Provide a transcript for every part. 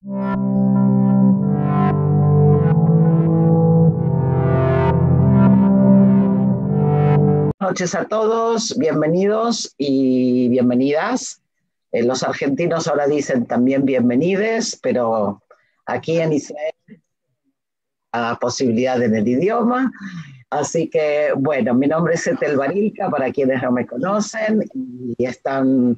Buenas noches a todos, bienvenidos y bienvenidas. Los argentinos ahora dicen también bienvenides, pero aquí en Israel hay posibilidad en el idioma. Así que, bueno, mi nombre es Etel Barilka, para quienes no me conocen, y estamos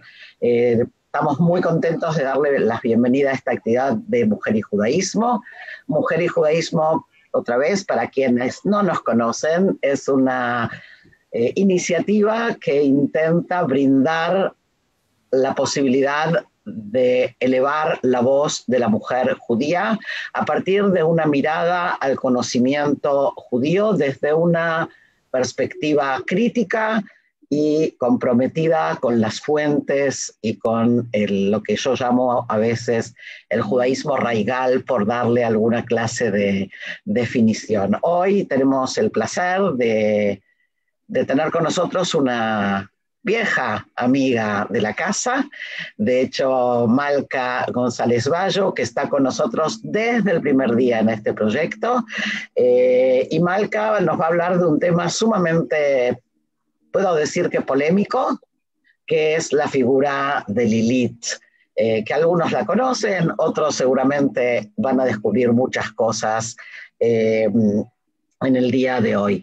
muy contentos de darle la bienvenida a esta actividad de Mujer y Judaísmo. Mujer y Judaísmo, otra vez, para quienes no nos conocen, es una iniciativa que intenta brindar la posibilidad de elevar la voz de la mujer judía a partir de una mirada al conocimiento judío desde una perspectiva crítica y comprometida con las fuentes y con lo que yo llamo a veces el judaísmo raigal, por darle alguna clase de definición. Hoy tenemos el placer de tener con nosotros una vieja amiga de la casa, de hecho Malca González Bayo, que está con nosotros desde el primer día en este proyecto, y Malca nos va a hablar de un tema sumamente, puedo decir que polémico, que es la figura de Lilith, que algunos la conocen, otros seguramente van a descubrir muchas cosas en el día de hoy.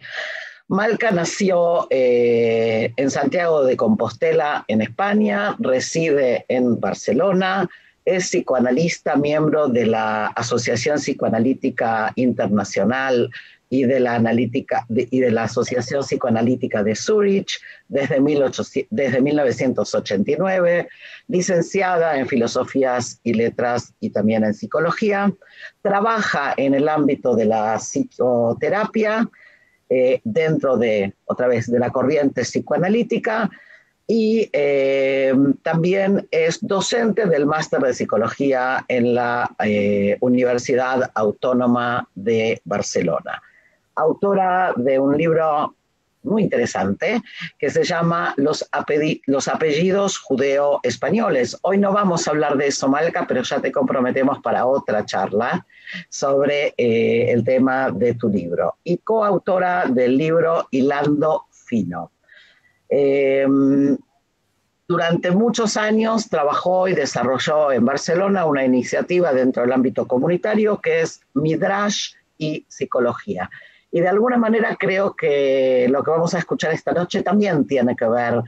Malca nació en Santiago de Compostela, en España, reside en Barcelona, es psicoanalista, miembro de la Asociación Psicoanalítica Internacional y de la Asociación Psicoanalítica de Zúrich desde 1989, licenciada en Filosofías y Letras y también en Psicología, trabaja en el ámbito de la psicoterapia, dentro de, otra vez, de la corriente psicoanalítica, y también es docente del máster de psicología en la Universidad Autónoma de Barcelona. Autora de un libro muy interesante que se llama Los apellidos judeo-españoles. Hoy no vamos a hablar de eso, Malca, pero ya te comprometemos para otra charla sobre el tema de tu libro. Y coautora del libro Hilando Fino. Durante muchos años trabajó y desarrolló en Barcelona una iniciativa dentro del ámbito comunitario que es Midrash y Psicología. Y de alguna manera creo que lo que vamos a escuchar esta noche también tiene que ver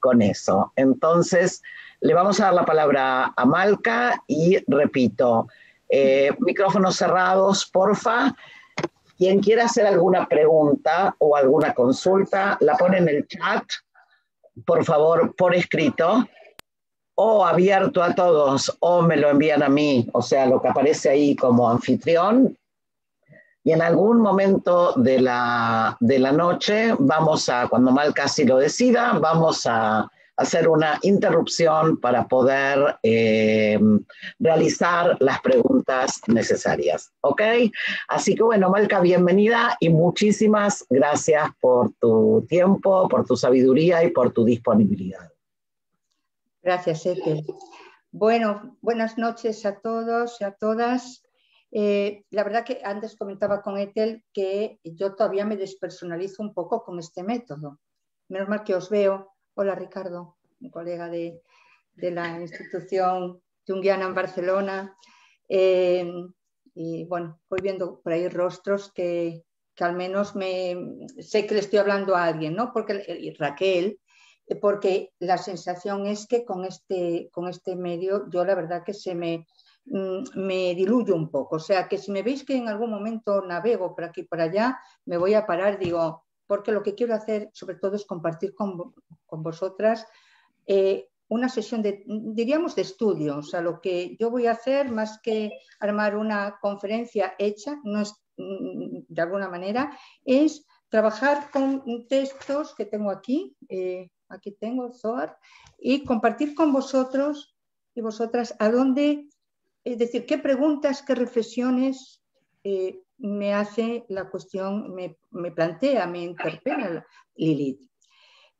con eso. Entonces, le vamos a dar la palabra a Malca y repito, micrófonos cerrados, porfa. Quien quiera hacer alguna pregunta o alguna consulta, la pone en el chat, por favor, por escrito, o abierto a todos, o me lo envían a mí, o sea, lo que aparece ahí como anfitrión. Y en algún momento de la noche vamos a, cuando Malca así lo decida, vamos a hacer una interrupción para poder realizar las preguntas necesarias. ¿Ok? Así que bueno, Malca, bienvenida y muchísimas gracias por tu tiempo, por tu sabiduría y por tu disponibilidad. Gracias, Etel. Bueno, buenas noches a todos y a todas. La verdad que antes comentaba con Etel que yo todavía me despersonalizo un poco con este método. Menos mal que os veo. Hola, Ricardo, mi colega de la institución junguiana en Barcelona. Y bueno, voy viendo por ahí rostros que al menos sé que le estoy hablando a alguien, ¿no? Porque Raquel, porque la sensación es que con este medio yo la verdad que me diluyo un poco, o sea que si me veis que en algún momento navego por aquí y por allá, me voy a parar, digo, porque lo que quiero hacer sobre todo es compartir con vosotras una sesión diríamos de estudio, o sea, lo que yo voy a hacer más que armar una conferencia hecha, no es, de alguna manera, es trabajar con textos que tengo aquí, aquí tengo el Zohar, y compartir con vosotros y vosotras a dónde. Es decir, qué preguntas, qué reflexiones me hace la cuestión, me plantea, me interpela Lilith.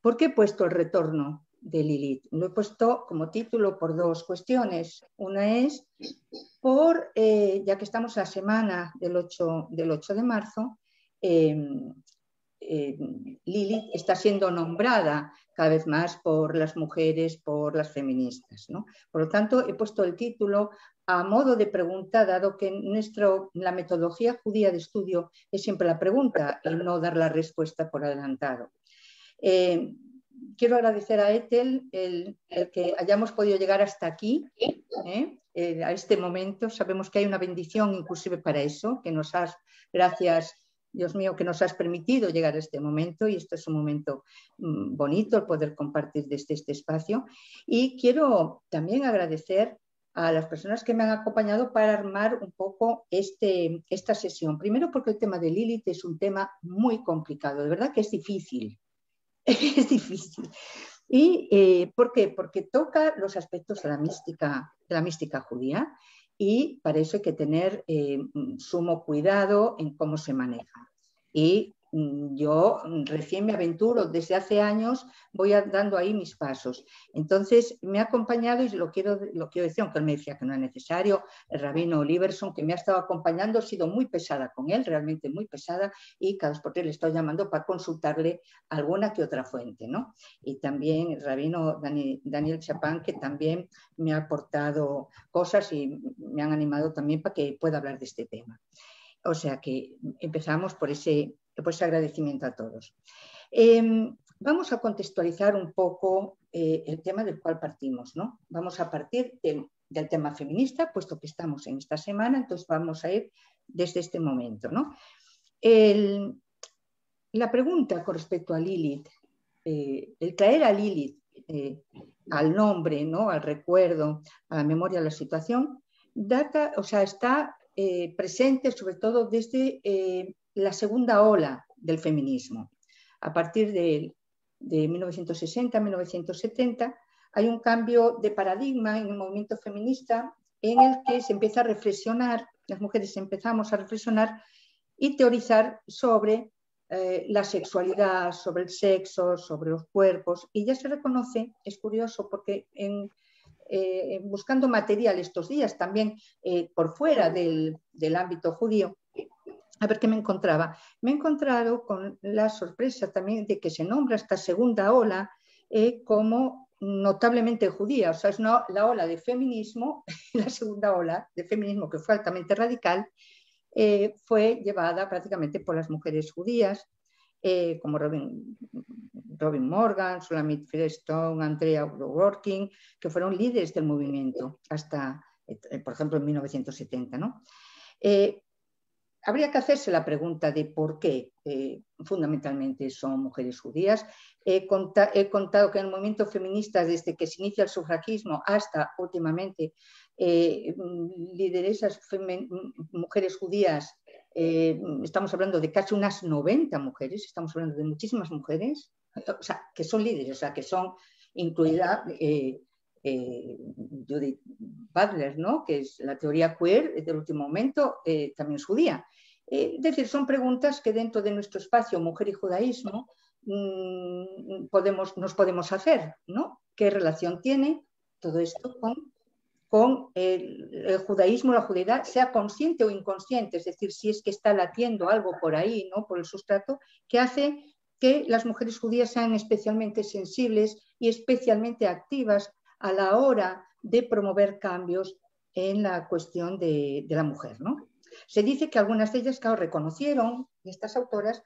¿Por qué he puesto el retorno? de Lilith. Lo he puesto como título por dos cuestiones. Una es por, ya que estamos en la semana del 8 de marzo, Lilith está siendo nombrada cada vez más por las mujeres, por las feministas, ¿no? Por lo tanto, he puesto el título a modo de pregunta, dado que la metodología judía de estudio es siempre la pregunta y no dar la respuesta por adelantado. Quiero agradecer a Ethel el que hayamos podido llegar hasta aquí, a este momento. Sabemos que hay una bendición inclusive para eso, que nos has, gracias Dios mío, que nos has permitido llegar a este momento, y esto es un momento bonito el poder compartir desde este espacio. Y quiero también agradecer a las personas que me han acompañado para armar un poco esta sesión. Primero porque el tema de Lilith es un tema muy complicado, de verdad que es difícil. Es difícil. ¿Y por qué? Porque toca los aspectos de la mística judía, y para eso hay que tener sumo cuidado en cómo se maneja. Y yo recién me aventuro, desde hace años voy dando ahí mis pasos. Entonces me ha acompañado, y lo quiero decir, aunque él me decía que no es necesario, el rabino Oliverson, que me ha estado acompañando. He sido muy pesada con él, realmente muy pesada, y cada vez por qué le estoy llamando para consultarle alguna que otra fuente, ¿no? Y también el rabino Daniel Chapán, que también me ha aportado cosas y me han animado también para que pueda hablar de este tema. O sea que empezamos por ese agradecimiento a todos. Vamos a contextualizar un poco el tema del cual partimos, ¿no? Vamos a partir del tema feminista, puesto que estamos en esta semana, entonces vamos a ir desde este momento, ¿no? La pregunta con respecto a Lilith, el traer a Lilith al nombre, ¿no? Al recuerdo, a la memoria, a la situación, está presente sobre todo desde la segunda ola del feminismo. A partir de 1960-1970 hay un cambio de paradigma en el movimiento feminista, en el que se empieza a reflexionar, las mujeres empezamos a reflexionar y teorizar sobre la sexualidad, sobre el sexo, sobre los cuerpos, y ya se reconoce, es curioso porque buscando material estos días también por fuera del ámbito judío, a ver qué me encontraba. Me he encontrado con la sorpresa también de que se nombra esta segunda ola como notablemente judía. O sea, es la ola de feminismo, la segunda ola de feminismo, que fue altamente radical, fue llevada prácticamente por las mujeres judías, como Robin Morgan, Shulamit Firestone, Andrea Dworkin, que fueron líderes del movimiento hasta, por ejemplo, en 1970, ¿no? Habría que hacerse la pregunta de por qué fundamentalmente son mujeres judías. He contado que en el movimiento feminista, desde que se inicia el sufragismo hasta últimamente, lideresas mujeres judías, estamos hablando de casi unas 90 mujeres, estamos hablando de muchísimas mujeres, o sea, que son líderes, o sea, que son incluida Judith Butler, ¿no? Que es la teoría queer del último momento, también es judía. Es decir, son preguntas que dentro de nuestro espacio mujer y judaísmo nos podemos hacer, ¿no? ¿Qué relación tiene todo esto con el judaísmo, la judeidad, sea consciente o inconsciente? Es decir, si es que está latiendo algo por ahí, ¿no? Por el sustrato, que hace que las mujeres judías sean especialmente sensibles y especialmente activas a la hora de promover cambios en la cuestión de la mujer, ¿no? Se dice que algunas de ellas, claro, reconocieron, estas autoras,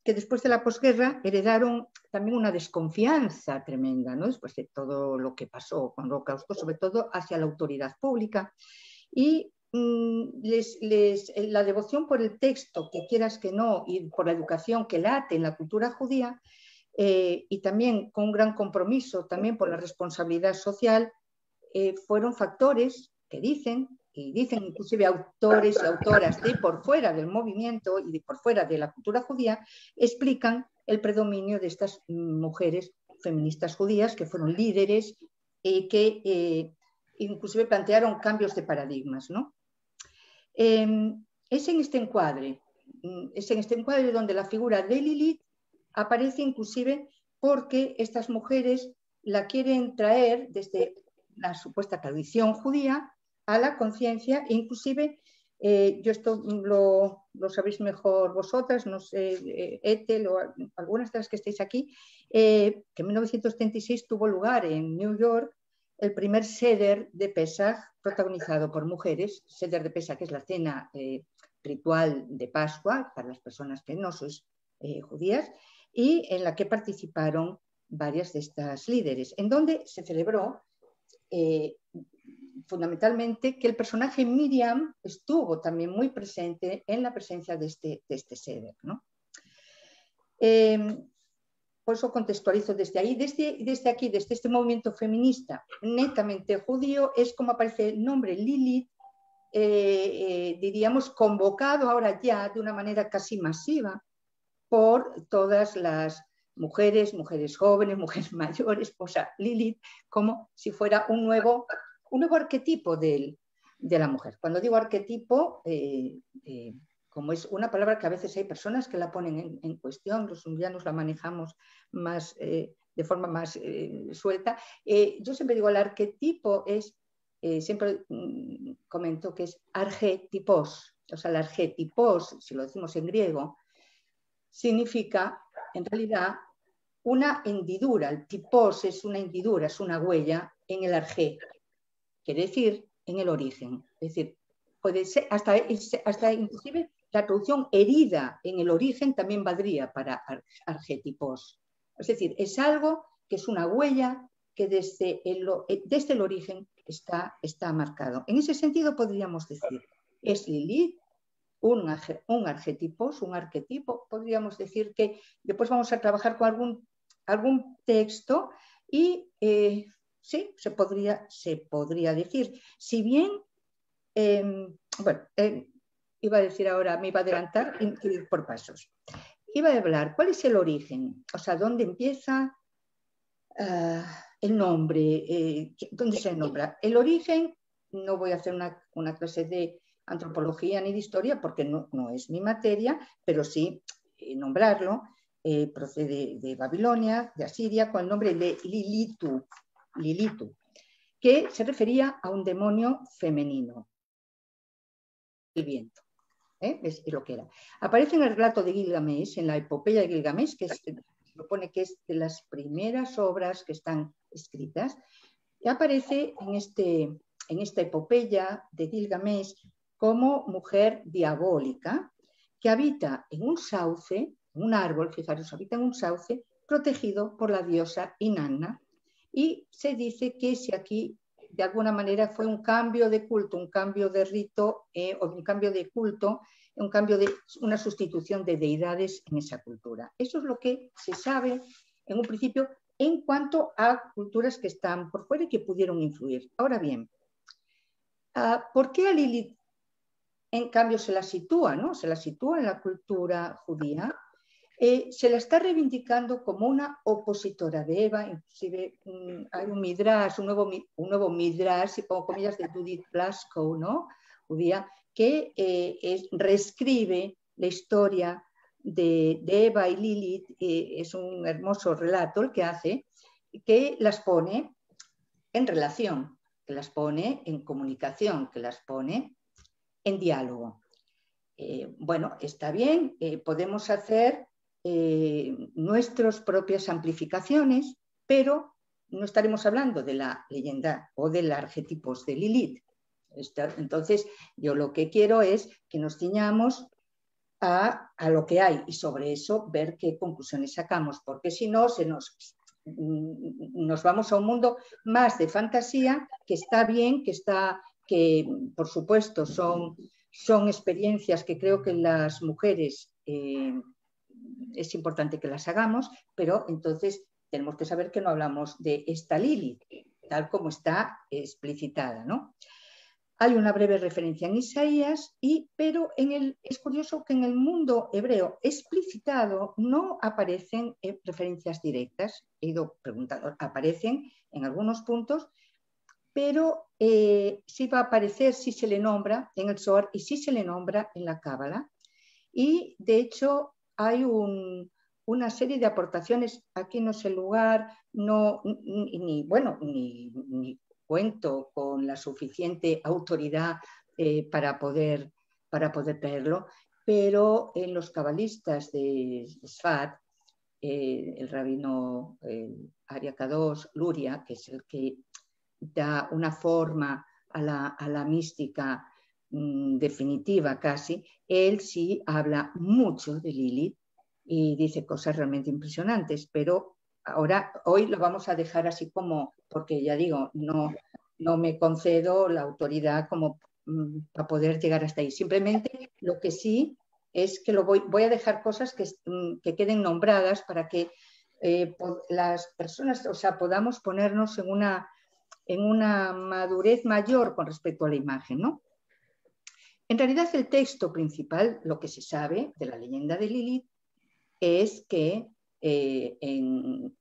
que después de la posguerra heredaron también una desconfianza tremenda, ¿no? Después de todo lo que pasó con el Holocausto, sobre todo hacia la autoridad pública. Y la devoción por el texto, que quieras que no, y por la educación que late en la cultura judía, y también con un gran compromiso también por la responsabilidad social, fueron factores que dicen inclusive autores y autoras de por fuera del movimiento y de por fuera de la cultura judía, explican el predominio de estas mujeres feministas judías que fueron líderes y que inclusive plantearon cambios de paradigmas, ¿no? Es en este encuadre donde la figura de Lilith aparece inclusive porque estas mujeres la quieren traer desde la supuesta tradición judía a la conciencia, e inclusive, yo esto lo sabéis mejor vosotras, no sé, Ethel o algunas de las que estáis aquí, que en 1936 tuvo lugar en New York el primer Seder de Pesaj protagonizado por mujeres. Seder de Pesaj, que es la cena ritual de Pascua para las personas que no sois judías, y en la que participaron varias de estas líderes, en donde se celebró fundamentalmente que el personaje Miriam estuvo también muy presente en la presencia de este Seder, ¿no? Por eso contextualizo desde ahí, desde aquí, desde este movimiento feminista netamente judío, es como aparece el nombre Lilith, diríamos, convocado ahora ya de una manera casi masiva por todas las mujeres jóvenes, mujeres mayores, o sea, Lilith como si fuera un nuevo arquetipo de la mujer. Cuando digo arquetipo, como es una palabra que a veces hay personas que la ponen en cuestión, los indianos la manejamos más, de forma más suelta, yo siempre digo, el arquetipo es, siempre comento que es archetipos, o sea, el archetipos, si lo decimos en griego, significa en realidad una hendidura. El tipos es una hendidura, es una huella en el arjé, quiere decir en el origen. Es decir, puede ser hasta inclusive la traducción herida en el origen también valdría para argetipos. Es decir, es algo que es una huella que desde el origen está marcado. En ese sentido podríamos decir, es Lilith un arquetipo, podríamos decir que después vamos a trabajar con algún texto y sí, se podría decir, si bien, iba a decir ahora, me iba a adelantar y ir por pasos. Iba a hablar, ¿cuál es el origen? O sea, ¿dónde empieza el nombre? ¿Dónde se nombra? El origen, no voy a hacer una clase de antropología ni de historia porque no es mi materia, pero sí nombrarlo. Procede de Babilonia, de Asiria, con el nombre de Lilitu, que se refería a un demonio femenino, el viento. Es lo que era. Aparece en el relato de Gilgamesh, en la epopeya de Gilgamesh, que se propone que es de las primeras obras que están escritas, y aparece en esta epopeya de Gilgamesh como mujer diabólica que habita en un sauce, un árbol, fijaros, habita en un sauce protegido por la diosa Inanna, y se dice que si aquí de alguna manera fue un cambio de culto, un cambio de rito, o un cambio de culto, un cambio de una sustitución de deidades en esa cultura. Eso es lo que se sabe en un principio en cuanto a culturas que están por fuera y que pudieron influir. Ahora bien, ¿por qué a Lilith en cambio se la sitúa, ¿no? Se la sitúa en la cultura judía? Se la está reivindicando como una opositora de Eva, inclusive hay un midrash, un nuevo midrash, si pongo comillas, de Judith Plaskow, ¿no? Judía, que reescribe la historia de Eva y Lilith. Es un hermoso relato el que hace, que las pone en relación, que las pone en comunicación, que las pone en diálogo. Bueno, está bien, podemos hacer nuestras propias amplificaciones, pero no estaremos hablando de la leyenda o del arquetipos de Lilith. Entonces, yo lo que quiero es que nos ciñamos a lo que hay y sobre eso ver qué conclusiones sacamos, porque si no, nos vamos a un mundo más de fantasía, que está bien, que por supuesto son experiencias que creo que las mujeres es importante que las hagamos, pero entonces tenemos que saber que no hablamos de esta Lilith, tal como está explicitada, ¿no? Hay una breve referencia en Isaías, pero es curioso que en el mundo hebreo explicitado no aparecen referencias directas. He ido preguntando, aparecen en algunos puntos, pero sí va a aparecer, sí se le nombra en el Zohar y sí se le nombra en la Cábala. Y de hecho hay un una serie de aportaciones. Aquí no sé el lugar, ni cuento con la suficiente autoridad para poder leerlo, pero en los cabalistas de Sfat, el rabino Aria Kadosh Luria, que es el que da una forma a la mística definitiva casi, él sí habla mucho de Lilith y dice cosas realmente impresionantes, pero hoy lo vamos a dejar así como, porque ya digo, no me concedo la autoridad como para poder llegar hasta ahí. Simplemente lo que sí es que voy a dejar cosas que queden nombradas para que las personas, o sea, podamos ponernos en una madurez mayor con respecto a la imagen, ¿no? En realidad, el texto principal, lo que se sabe de la leyenda de Lilith, es que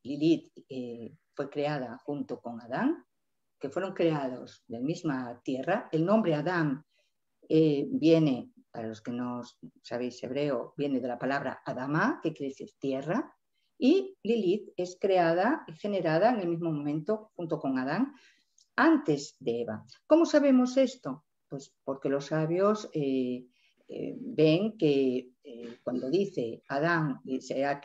Lilith fue creada junto con Adán, que fueron creados de la misma tierra. El nombre Adán viene, para los que no sabéis hebreo, viene de la palabra Adama, que quiere decir tierra, y Lilith es creada y generada en el mismo momento junto con Adán, antes de Eva. ¿Cómo sabemos esto? Pues porque los sabios ven que cuando dice Adán se ha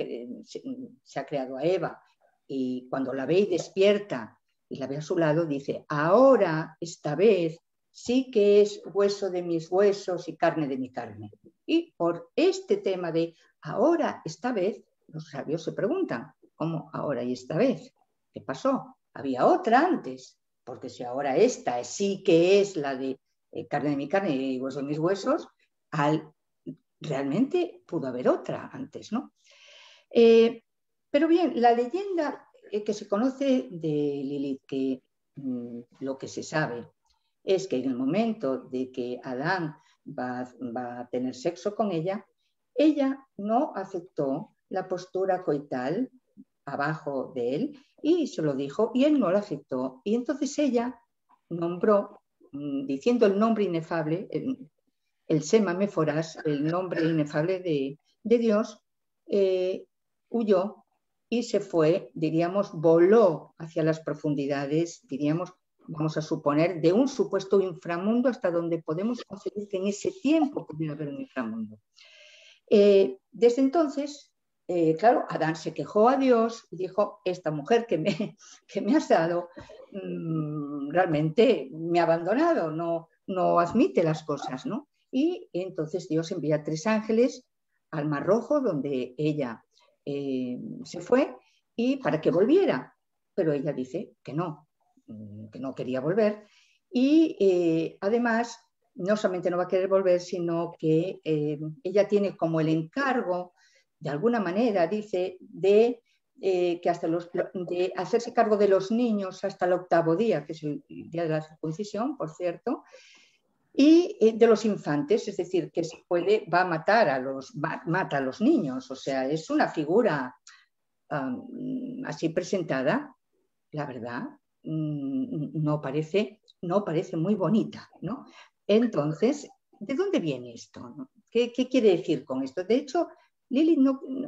creado a Eva, y cuando la ve y despierta y la ve a su lado, dice, ahora, esta vez, sí que es hueso de mis huesos y carne de mi carne. Y por este tema de ahora, esta vez, los sabios se preguntan, ¿cómo ahora y esta vez? ¿Qué pasó? ¿Había otra antes? Porque si ahora esta sí que es la de carne de mi carne y hueso de mis huesos, realmente pudo haber otra antes, ¿no? Pero bien, la leyenda que se conoce de Lilith, que lo que se sabe es que en el momento de que Adán va a tener sexo con ella no aceptó la postura coital abajo de él y se lo dijo y él no lo aceptó. Y entonces ella nombró, diciendo el nombre inefable, el Sema Meforás, el nombre inefable de Dios, huyó y se fue, diríamos, voló hacia las profundidades, diríamos, vamos a suponer, de un supuesto inframundo hasta donde podemos concebir que en ese tiempo pudiera haber un inframundo. Desde entonces, claro, Adán se quejó a Dios y dijo, esta mujer que me has dado realmente me ha abandonado, no admite las cosas, ¿no? Y entonces Dios envía 3 ángeles al Mar Rojo, donde ella se fue, y para que volviera. Pero ella dice que no quería volver. Y además, no solamente no va a querer volver, sino que ella tiene como el encargo, de alguna manera, dice, de hacerse cargo de los niños hasta el 8º día, que es el día de la circuncisión, por cierto, y de los infantes, es decir, que va a matar mata a los niños, o sea, es una figura así presentada, la verdad, no parece muy bonita, ¿no? Entonces, ¿de dónde viene esto? ¿Qué quiere decir con esto? De hecho, Lilith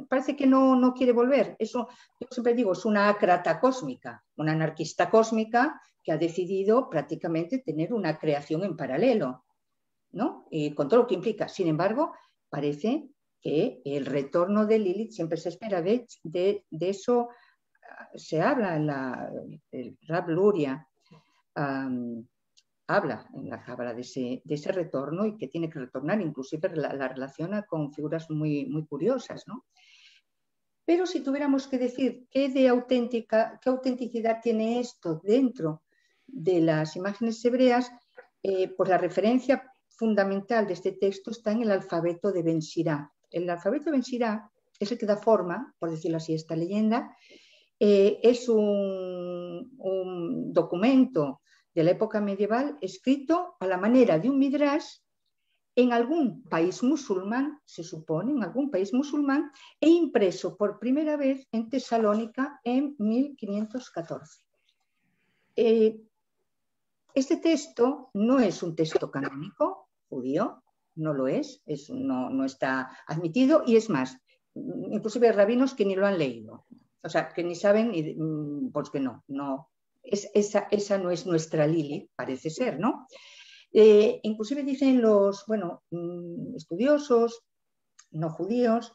parece que no quiere volver. Eso, yo siempre digo, es una ácrata cósmica, una anarquista cósmica que ha decidido prácticamente tener una creación en paralelo, ¿no? Y con todo lo que implica. Sin embargo, parece que el retorno de Lilith siempre se espera. De eso se habla el Rab Luria habla en la cábala de ese retorno, y que tiene que retornar, inclusive la relaciona con figuras muy, muy curiosas, ¿no? Pero si tuviéramos que decir qué autenticidad tiene esto dentro de las imágenes hebreas, pues la referencia fundamental de este texto está en el alfabeto de Ben Sirá. El alfabeto de Ben Sirá es el que da forma, por decirlo así, a esta leyenda. Es un documento de la época medieval escrito a la manera de un midrash en algún país musulmán, se supone, en algún país musulmán, e impreso por primera vez en Tesalónica en 1514. Este texto no es un texto canónico judío, no lo es, no está admitido, y es más, inclusive rabinos que ni lo han leído, o sea, que ni saben, pues que no, esa no es nuestra Lilith, parece ser, ¿no? Inclusive dicen los, bueno, estudiosos no judíos,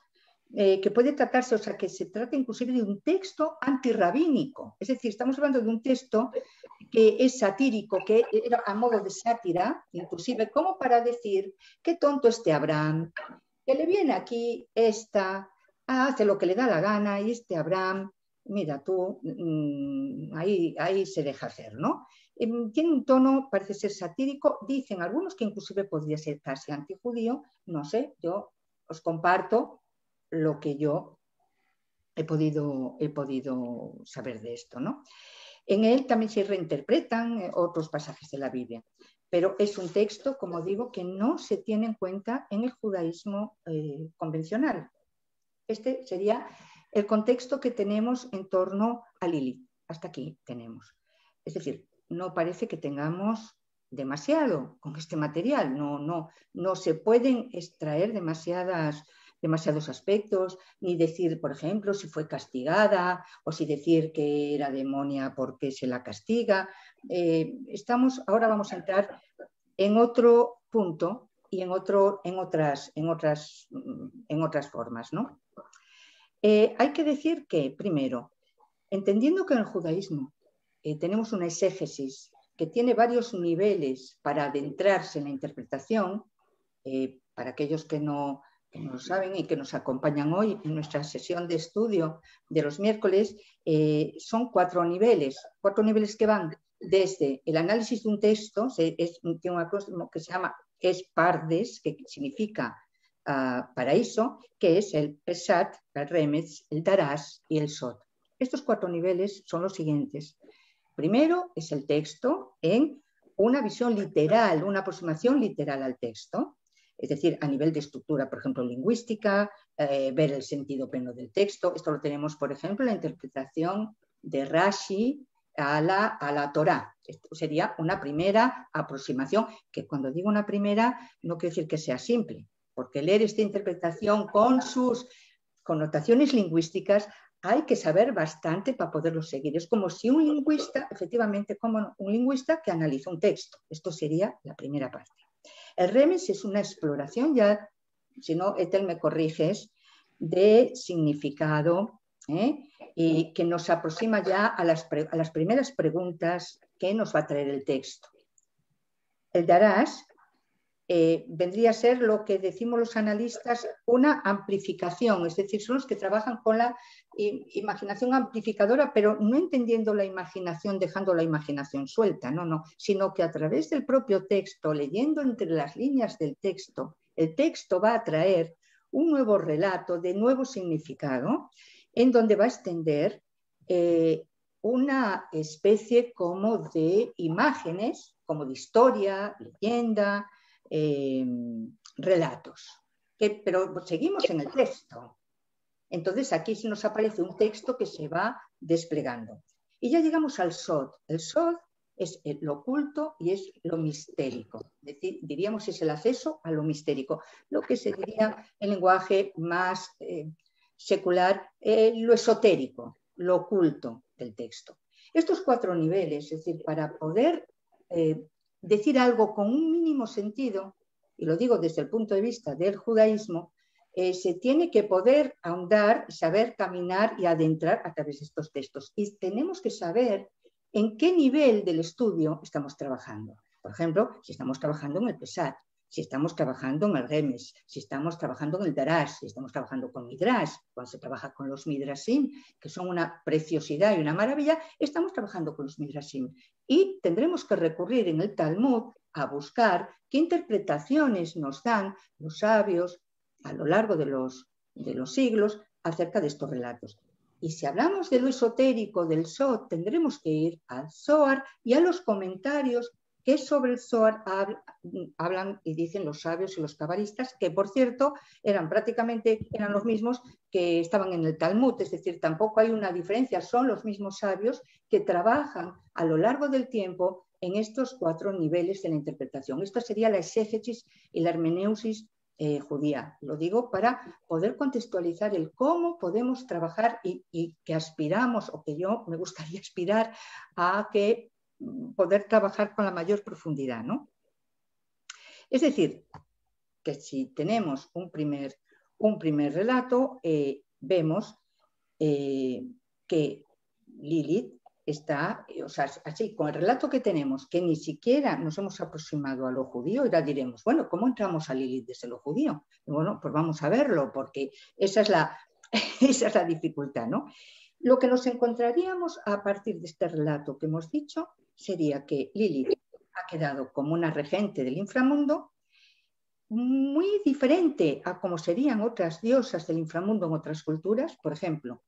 que puede tratarse, o sea, que se trata inclusive de un texto antirrabínico. Es decir, estamos hablando de un texto que es satírico, que era a modo de sátira, inclusive como para decir qué tonto este Abraham, que le viene aquí hace lo que le da la gana, y este Abraham, mira tú, ahí se deja hacer, ¿no? Tiene un tono, parece ser satírico, dicen algunos que inclusive podría ser casi antijudío, no sé, yo os comparto lo que yo he podido saber de esto, ¿no? En él también se reinterpretan otros pasajes de la Biblia, pero es un texto, como digo, que no se tiene en cuenta en el judaísmo convencional. Este sería el contexto que tenemos en torno a Lilith. Hasta aquí tenemos. Es decir, no parece que tengamos demasiado con este material. No se pueden extraer demasiados aspectos, ni decir, por ejemplo, si fue castigada o si decir que era demonia porque se la castiga. Ahora vamos a entrar en otro punto y en otras formas, ¿no? Hay que decir que, primero, entendiendo que en el judaísmo tenemos una exégesis que tiene varios niveles para adentrarse en la interpretación, para aquellos que no lo saben y que nos acompañan hoy en nuestra sesión de estudio de los miércoles, son 4 niveles que van desde el análisis de un texto, tiene un acrónimo que se llama ESPARDES, que significa paraíso, que es el Pesat, el Remez, el Darás y el Sod. Estos 4 niveles son los siguientes. Primero es el texto en una visión literal, una aproximación literal al texto, es decir, a nivel de estructura, por ejemplo, lingüística, ver el sentido pleno del texto. Esto lo tenemos, por ejemplo, en la interpretación de Rashi a la Torá. Esto sería una primera aproximación, que cuando digo una primera no quiere decir que sea simple, porque leer esta interpretación con sus connotaciones lingüísticas hay que saber bastante para poderlo seguir. Es como si un lingüista, efectivamente, como un lingüista que analiza un texto. Esto sería la primera parte. El Remez es una exploración, ya, si no, Ethel me corriges, de significado, y que nos aproxima ya a las primeras preguntas que nos va a traer el texto. El Darás vendría a ser lo que decimos los analistas, una amplificación, es decir, son los que trabajan con la imaginación amplificadora, pero no entendiendo la imaginación, dejando la imaginación suelta, no, sino que a través del propio texto, leyendo entre las líneas del texto, el texto va a traer un nuevo relato de nuevo significado, en donde va a extender una especie como de imágenes, como de historia, leyenda, relatos, pero seguimos en el texto. Entonces aquí sí nos aparece un texto que se va desplegando. Y ya llegamos al Sod. El Sod es lo oculto y es lo mistérico. Es decir, diríamos es el acceso a lo mistérico, lo que se diría en lenguaje más secular, lo esotérico, lo oculto del texto. Estos 4 niveles, es decir, para poder decir algo con un mínimo sentido, y lo digo desde el punto de vista del judaísmo, se tiene que poder ahondar, saber caminar y adentrar a través de estos textos. Y tenemos que saber en qué nivel del estudio estamos trabajando. Por ejemplo, si estamos trabajando en el Pesat, si estamos trabajando en el Remes, si estamos trabajando en el Darás, si estamos trabajando con Midrash, cuando se trabaja con los Midrashim, que son una preciosidad y una maravilla, estamos trabajando con los Midrashim. Y tendremos que recurrir en el Talmud a buscar qué interpretaciones nos dan los sabios a lo largo de los siglos acerca de estos relatos. Y si hablamos de lo esotérico del Sod, tendremos que ir al Zohar y a los comentarios que sobre el Zohar hablan y dicen los sabios y los cabalistas, que por cierto eran los mismos que estaban en el Talmud, es decir, tampoco hay una diferencia, son los mismos sabios que trabajan a lo largo del tiempo en estos 4 niveles de la interpretación. Esta sería la exégesis y la hermeneusis judía. Lo digo para poder contextualizar el cómo podemos trabajar y que aspiramos, o que yo me gustaría aspirar a que poder trabajar con la mayor profundidad, ¿no? Es decir, que si tenemos un primer relato, vemos que Lilith está, o sea, así, con el relato que tenemos, que ni siquiera nos hemos aproximado a lo judío, y ahora diremos, bueno, ¿cómo entramos a Lilith desde lo judío? Y bueno, pues vamos a verlo, porque esa es la dificultad, ¿no? Lo que nos encontraríamos a partir de este relato que hemos dicho sería que Lilith ha quedado como una regente del inframundo, muy diferente a como serían otras diosas del inframundo en otras culturas. Por ejemplo,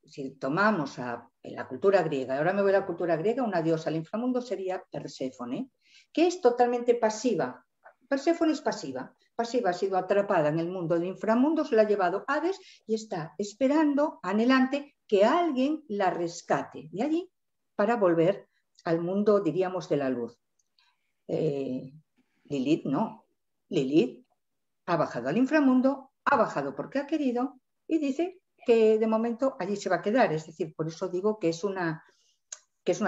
si tomamos en la cultura griega, ahora me voy a la cultura griega, una diosa del inframundo sería Perséfone, que es totalmente pasiva. Perséfone es pasiva. Pasiva, ha sido atrapada en el mundo del inframundo, se la ha llevado Hades y está esperando, anhelante, que alguien la rescate de allí para volver al mundo, diríamos, de la luz. Lilith no. Lilith ha bajado al inframundo, ha bajado porque ha querido y dice que de momento allí se va a quedar. Es decir, por eso digo que es una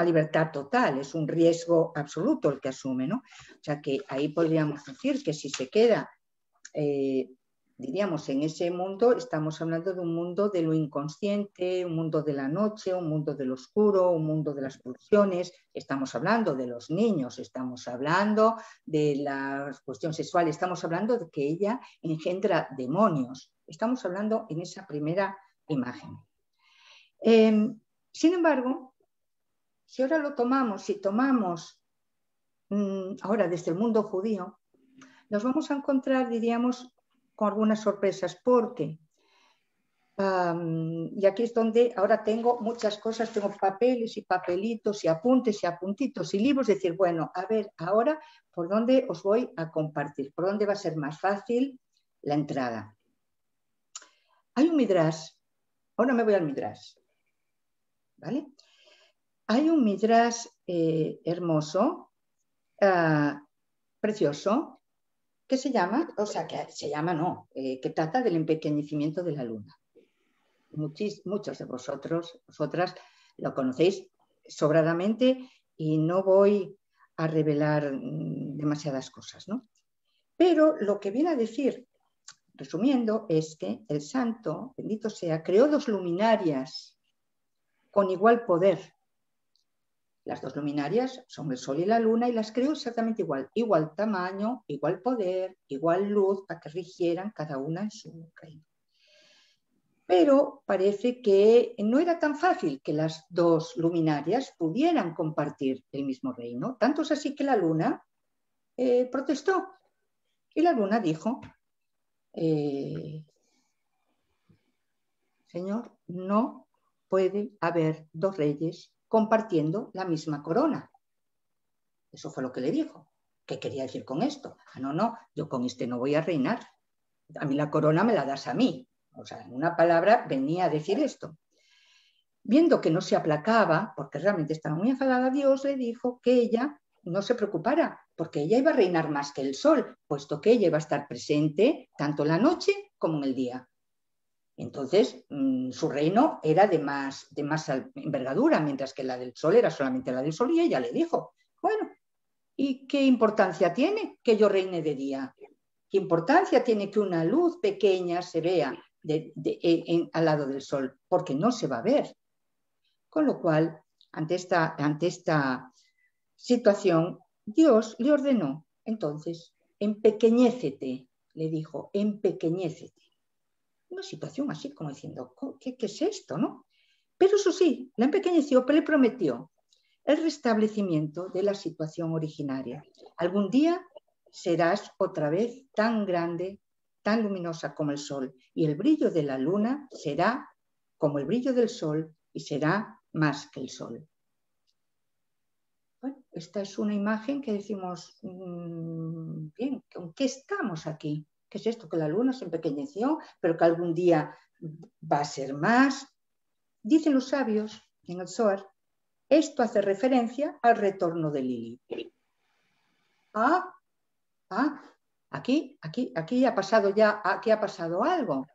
libertad total, es un riesgo absoluto el que asume, ¿no? O sea que ahí podríamos decir que si se queda, diríamos, en ese mundo, estamos hablando de un mundo de lo inconsciente, un mundo de la noche, un mundo del oscuro, un mundo de las pulsiones, estamos hablando de los niños, estamos hablando de la cuestión sexual, estamos hablando de que ella engendra demonios, estamos hablando en esa primera imagen. Sin embargo, si ahora lo tomamos, si tomamos ahora desde el mundo judío, nos vamos a encontrar, diríamos, con algunas sorpresas, porque y aquí es donde ahora tengo muchas cosas, tengo papeles y papelitos y apuntes y apuntitos y libros, decir, bueno, a ver, ahora, ¿por dónde os voy a compartir? ¿Por dónde va a ser más fácil la entrada? Hay un midrash, ahora me voy al midrash, ¿vale? Hay un midrash hermoso, precioso, que se llama, que trata del empequeñecimiento de la luna. Muchos de vosotras lo conocéis sobradamente y no voy a revelar demasiadas cosas, ¿no? Pero lo que viene a decir, resumiendo, es que el santo, bendito sea, creó dos luminarias con igual poder. Las dos luminarias son el sol y la luna y las creó exactamente igual tamaño, igual poder, igual luz, para que rigieran cada una en su reino. Pero parece que no era tan fácil que las dos luminarias pudieran compartir el mismo reino. Tanto es así que la luna protestó. Y la luna dijo, Señor, no puede haber dos reyes compartiendo la misma corona. Eso fue lo que le dijo. ¿Qué quería decir con esto? No, yo con este no voy a reinar. A mí la corona me la das a mí. O sea, en una palabra venía a decir esto. Viendo que no se aplacaba, porque realmente estaba muy enfadada, Dios le dijo que ella no se preocupara, porque ella iba a reinar más que el sol, puesto que ella iba a estar presente tanto en la noche como en el día. Entonces, su reino era de más envergadura, mientras que la del sol era solamente la del sol, y ella le dijo, bueno, ¿y qué importancia tiene que yo reine de día? ¿Qué importancia tiene que una luz pequeña se vea al lado del sol? Porque no se va a ver. Con lo cual, ante esta situación, Dios le ordenó, entonces, empequeñécete, le dijo, empequeñécete. Una situación así como diciendo, ¿qué es esto, no? Pero eso sí, la empequeñeció, pero le prometió el restablecimiento de la situación originaria. Algún día serás otra vez tan grande, tan luminosa como el sol, y el brillo de la luna será como el brillo del sol y será más que el sol. Bueno, esta es una imagen que decimos, bien, ¿con qué estamos aquí? ¿Qué es esto? Que la luna se empequeñeció, pero que algún día va a ser más. Dicen los sabios en el Zohar, esto hace referencia al retorno de Lilith. Aquí ha pasado ya, aquí ha pasado algo.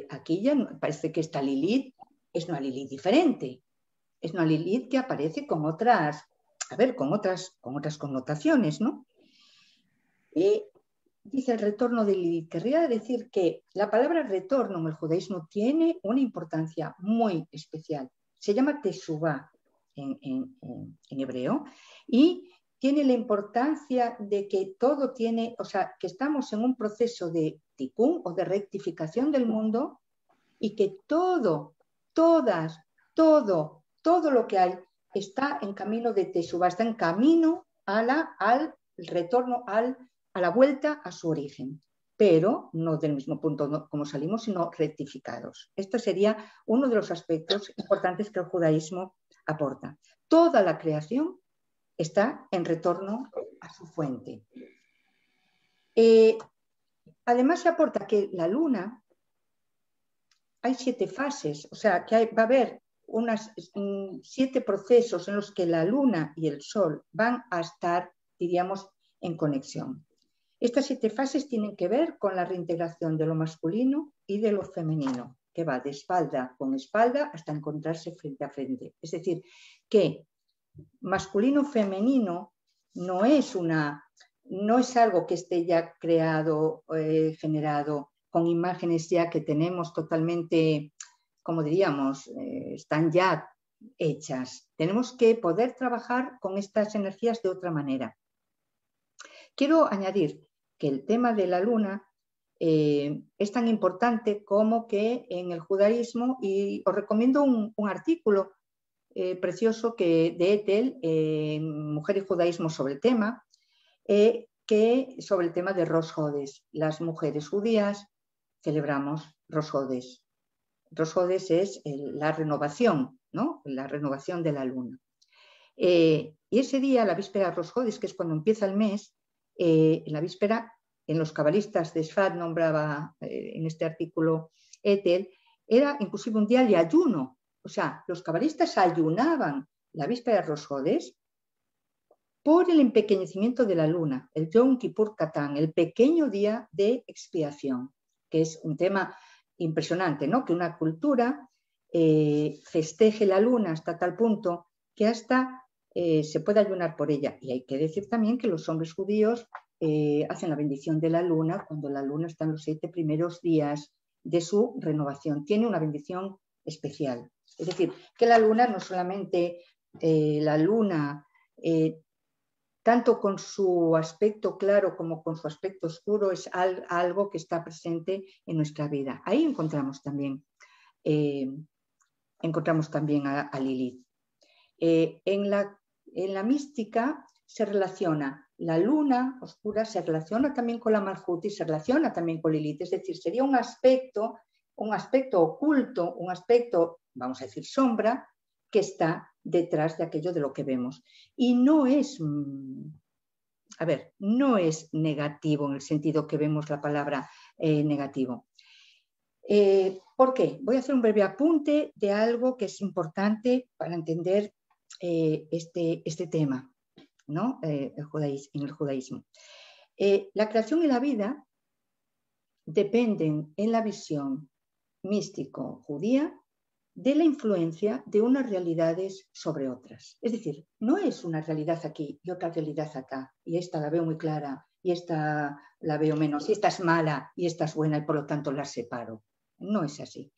Aquí ya parece que esta Lilith es una Lilith diferente. Es una Lilith que aparece con otras, con otras connotaciones, ¿no? Y dice el retorno de Lilith. Querría decir que la palabra retorno en el judaísmo tiene una importancia muy especial. Se llama Teshuvah en hebreo y tiene la importancia de que todo tiene, o sea, que estamos en un proceso de tikkun o de rectificación del mundo y que todo lo que hay está en camino de Teshuvah, está en camino al retorno, a la vuelta a su origen, pero no del mismo punto como salimos, sino rectificados. Esto sería uno de los aspectos importantes que el judaísmo aporta. Toda la creación está en retorno a su fuente. Además se aporta que la luna, hay 7 fases, o sea, que va a haber unas 7 procesos en los que la luna y el sol van a estar, diríamos, en conexión. Estas 7 fases tienen que ver con la reintegración de lo masculino y de lo femenino, que va de espalda con espalda hasta encontrarse frente a frente. Es decir, que masculino-femenino no es algo que esté ya creado, generado con imágenes ya que tenemos totalmente, como diríamos, están ya hechas. Tenemos que poder trabajar con estas energías de otra manera. Quiero añadir que el tema de la luna es tan importante como que en el judaísmo, y os recomiendo un artículo precioso de Ethel, Mujer y Judaísmo sobre el tema, sobre el tema de Rosh Hodesh. Las mujeres judías celebramos Rosh Hodesh. Rosh Hodesh es la renovación, ¿no? La renovación de la luna. Y ese día, la víspera de Rosh Hodesh, que es cuando empieza el mes, en la víspera, en los cabalistas de Sfat nombraba en este artículo Ethel, era inclusive un día de ayuno. O sea, los cabalistas ayunaban la víspera de Rosh Hodesh por el empequeñecimiento de la luna, el Yom Kippur Katán, el pequeño día de expiación, que es un tema impresionante, ¿no? Que una cultura festeje la luna hasta tal punto que hasta se puede ayunar por ella. Y hay que decir también que los hombres judíos hacen la bendición de la luna cuando la luna está en los 7 primeros días de su renovación. Tiene una bendición especial. Es decir, que la luna no solamente tanto con su aspecto claro como con su aspecto oscuro, es algo que está presente en nuestra vida. Ahí encontramos también a Lilith. En la mística se relaciona la luna oscura, se relaciona también con la Malhut y se relaciona también con Lilith. Es decir, sería un aspecto oculto, un aspecto, vamos a decir, sombra, que está detrás de aquello de lo que vemos. Y no es negativo en el sentido que vemos la palabra negativo. ¿Por qué? Voy a hacer un breve apunte de algo que es importante para entender este tema, ¿no? En el judaísmo. La creación y la vida dependen en la visión místico-judía de la influencia de unas realidades sobre otras. Es decir, no es una realidad aquí y otra realidad acá, y esta la veo muy clara, y esta la veo menos, y esta es mala, y esta es buena, y por lo tanto las separo. No es así.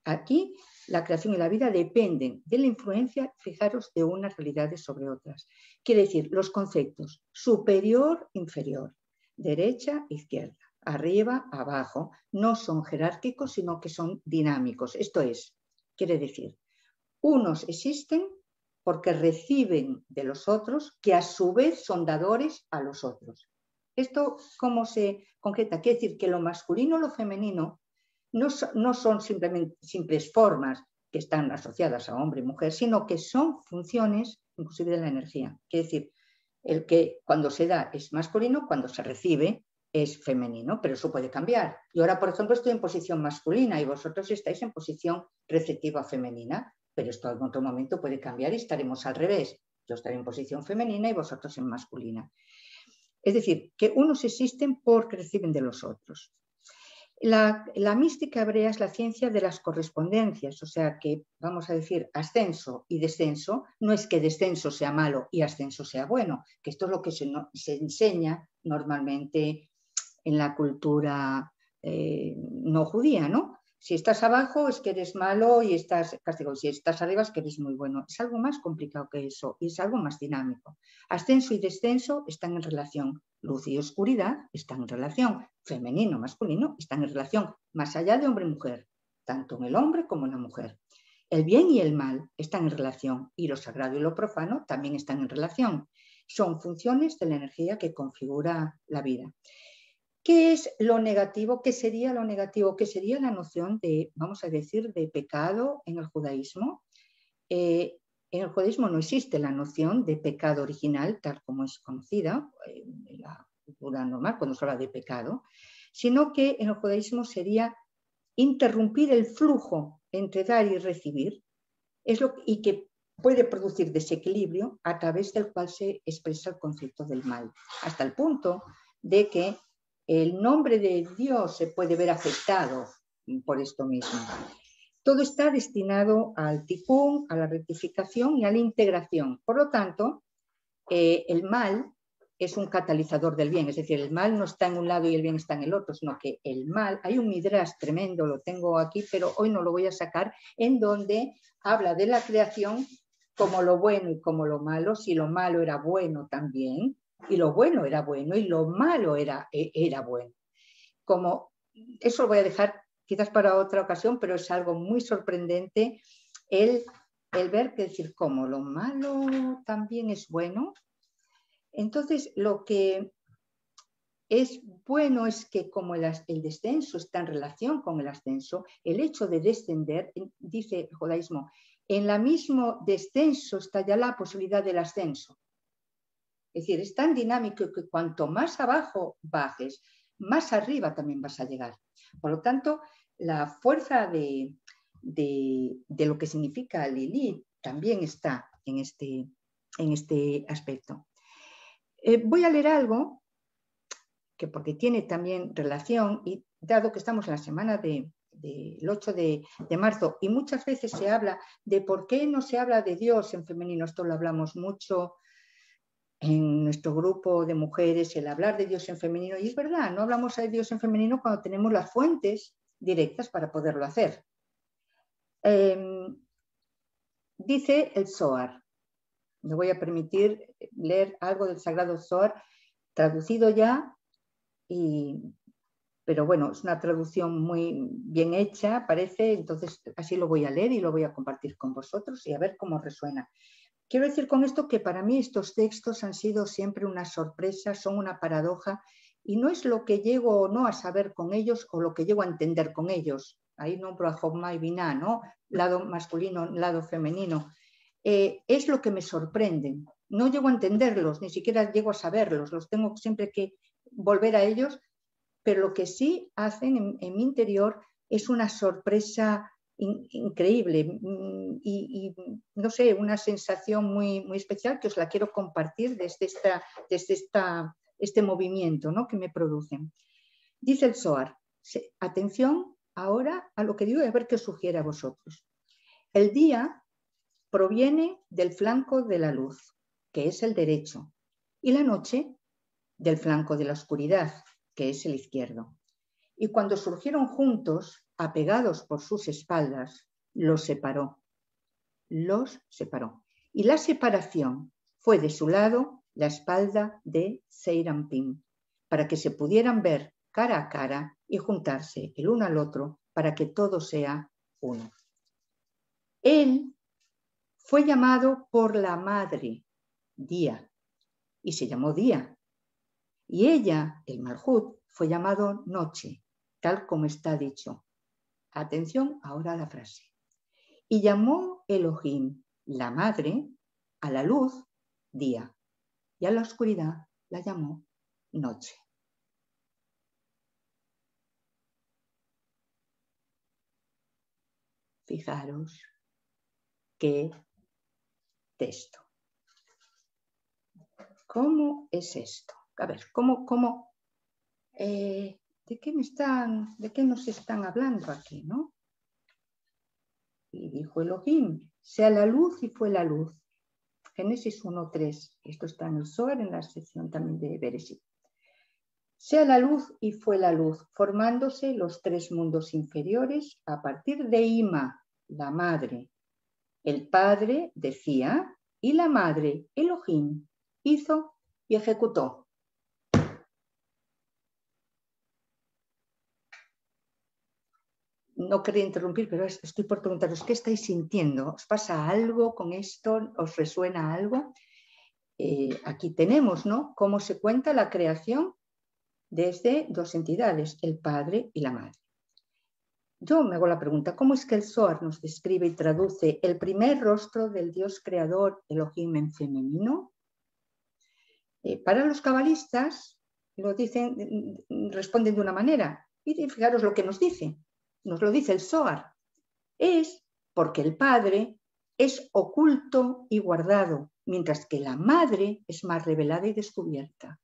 Aquí la creación y la vida dependen de la influencia, fijaros, de unas realidades sobre otras. Quiere decir, los conceptos superior, inferior, derecha, izquierda, arriba, abajo, no son jerárquicos, sino que son dinámicos. Esto es, quiere decir, unos existen porque reciben de los otros, que a su vez son dadores a los otros. ¿Esto cómo se concreta? Quiere decir que lo masculino y lo femenino no son simples formas que están asociadas a hombre y mujer, sino que son funciones inclusive de la energía. Quiere decir, el que cuando se da es masculino, cuando se recibe es femenino, pero eso puede cambiar. Yo ahora, por ejemplo, estoy en posición masculina y vosotros estáis en posición receptiva femenina, pero esto en otro momento puede cambiar y estaremos al revés. Yo estaré en posición femenina y vosotros en masculina. Es decir, que unos existen porque reciben de los otros. La mística hebrea es la ciencia de las correspondencias, o sea que, vamos a decir, ascenso y descenso, no es que descenso sea malo y ascenso sea bueno, que esto es lo que se enseña normalmente en la cultura no judía, ¿no? Si estás abajo es que eres malo y estás castigado. Si estás arriba es que eres muy bueno. Es algo más complicado que eso y es algo más dinámico. Ascenso y descenso están en relación. Luz y oscuridad están en relación. Femenino, masculino están en relación. Más allá de hombre y mujer, tanto en el hombre como en la mujer. El bien y el mal están en relación y lo sagrado y lo profano también están en relación. Son funciones de la energía que configura la vida. ¿Qué es lo negativo? ¿Qué sería lo negativo? ¿Qué sería la noción de, vamos a decir, de pecado en el judaísmo? En el judaísmo no existe la noción de pecado original, tal como es conocida en la cultura normal cuando se habla de pecado, sino que en el judaísmo sería interrumpir el flujo entre dar y recibir, y que puede producir desequilibrio a través del cual se expresa el concepto del mal, hasta el punto de que el nombre de Dios se puede ver afectado por esto mismo. Todo está destinado al tikkun, a la rectificación y a la integración. Por lo tanto, el mal es un catalizador del bien, es decir, el mal no está en un lado y el bien está en el otro, sino que el mal, hay un midrash tremendo, lo tengo aquí, pero hoy no lo voy a sacar, en donde habla de la creación como lo bueno y como lo malo, si lo malo era bueno también, y lo bueno era bueno y lo malo era bueno. Como, eso lo voy a dejar quizás para otra ocasión, pero es algo muy sorprendente el ver que decir, como lo malo también es bueno. Entonces, lo que es bueno es que como el descenso está en relación con el ascenso, el hecho de descender, dice el judaísmo, en el mismo descenso está ya la posibilidad del ascenso. Es decir, es tan dinámico que cuanto más abajo bajes, más arriba también vas a llegar. Por lo tanto, la fuerza de lo que significa Lilith también está en este aspecto. Voy a leer algo que porque tiene también relación, y dado que estamos en la semana del 8 de marzo y muchas veces se habla de por qué no se habla de Dios en femenino, esto lo hablamos mucho en nuestro grupo de mujeres, el hablar de Dios en femenino, y es verdad, no hablamos de Dios en femenino cuando tenemos las fuentes directas para poderlo hacer. Dice el Zohar, me voy a permitir leer algo del Sagrado Zohar, traducido ya, pero bueno, es una traducción muy bien hecha, parece, entonces así lo voy a leer y lo voy a compartir con vosotros y a ver cómo resuena. Quiero decir con esto que para mí estos textos han sido siempre una sorpresa, son una paradoja, y no es lo que llego o no a saber con ellos o lo que llego a entender con ellos. Ahí nombro a Jochma y Binah, ¿no? Lado masculino, lado femenino. Es lo que me sorprenden. No llego a entenderlos, ni siquiera llego a saberlos, los tengo siempre que volver a ellos, pero lo que sí hacen en mi interior es una sorpresa increíble y no sé, una sensación muy, muy especial que os la quiero compartir desde este movimiento, ¿no?, que me producen. Dice el Zohar, atención ahora a lo que digo y a ver qué os sugiere a vosotros. El día proviene del flanco de la luz, que es el derecho, y la noche del flanco de la oscuridad, que es el izquierdo. Y cuando surgieron juntos, apegados por sus espaldas, los separó. Y la separación fue de su lado la espalda de Seirampin, para que se pudieran ver cara a cara y juntarse el uno al otro para que todo sea uno. Él fue llamado por la madre, Día, y se llamó Día. Y ella, el Malhut, fue llamado Noche, tal como está dicho. Atención ahora a la frase. Y llamó Elohim, la madre, a la luz, día, y a la oscuridad la llamó noche. Fijaros qué texto. ¿Cómo es esto? a ver, ¿de qué nos están hablando aquí, no? Y dijo Elohim, sea la luz y fue la luz. Génesis 1:3. Esto está en el Zohar, en la sección también de Bereshit. Sea la luz y fue la luz, formándose los 3 mundos inferiores a partir de Ima, la madre. El padre decía y la madre, Elohim, hizo y ejecutó. No quería interrumpir, pero estoy por preguntaros, ¿qué estáis sintiendo? ¿Os pasa algo con esto? ¿Os resuena algo? Aquí tenemos, ¿no?, cómo se cuenta la creación desde 2 entidades, el padre y la madre. Yo me hago la pregunta, ¿cómo es que el Zohar nos describe y traduce el primer rostro del Dios creador, Elohim, en femenino? Para los cabalistas lo dicen, responden de una manera, y fijaros lo que nos dice. Nos lo dice el Zohar, es porque el padre es oculto y guardado, mientras que la madre es más revelada y descubierta.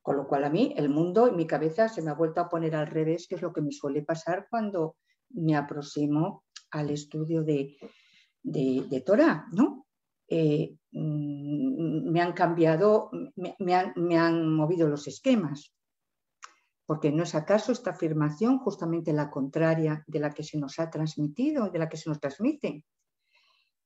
Con lo cual a mí el mundo en mi cabeza se me ha vuelto a poner al revés, que es lo que me suele pasar cuando me aproximo al estudio de Torah, ¿no? Me han cambiado, me han movido los esquemas. Porque ¿no es acaso esta afirmación justamente la contraria de la que se nos ha transmitido, de la que se nos transmite?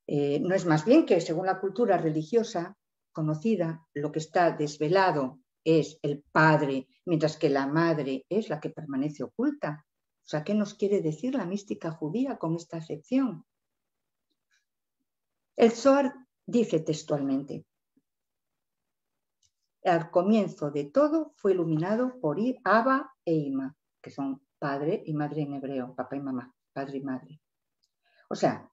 ¿No es más bien que, según la cultura religiosa conocida, lo que está desvelado es el padre, mientras que la madre es la que permanece oculta? O sea, ¿qué nos quiere decir la mística judía con esta acepción? El Zohar dice textualmente: al comienzo de todo fue iluminado por Abba e Ima, que son padre y madre en hebreo, papá y mamá, padre y madre. O sea,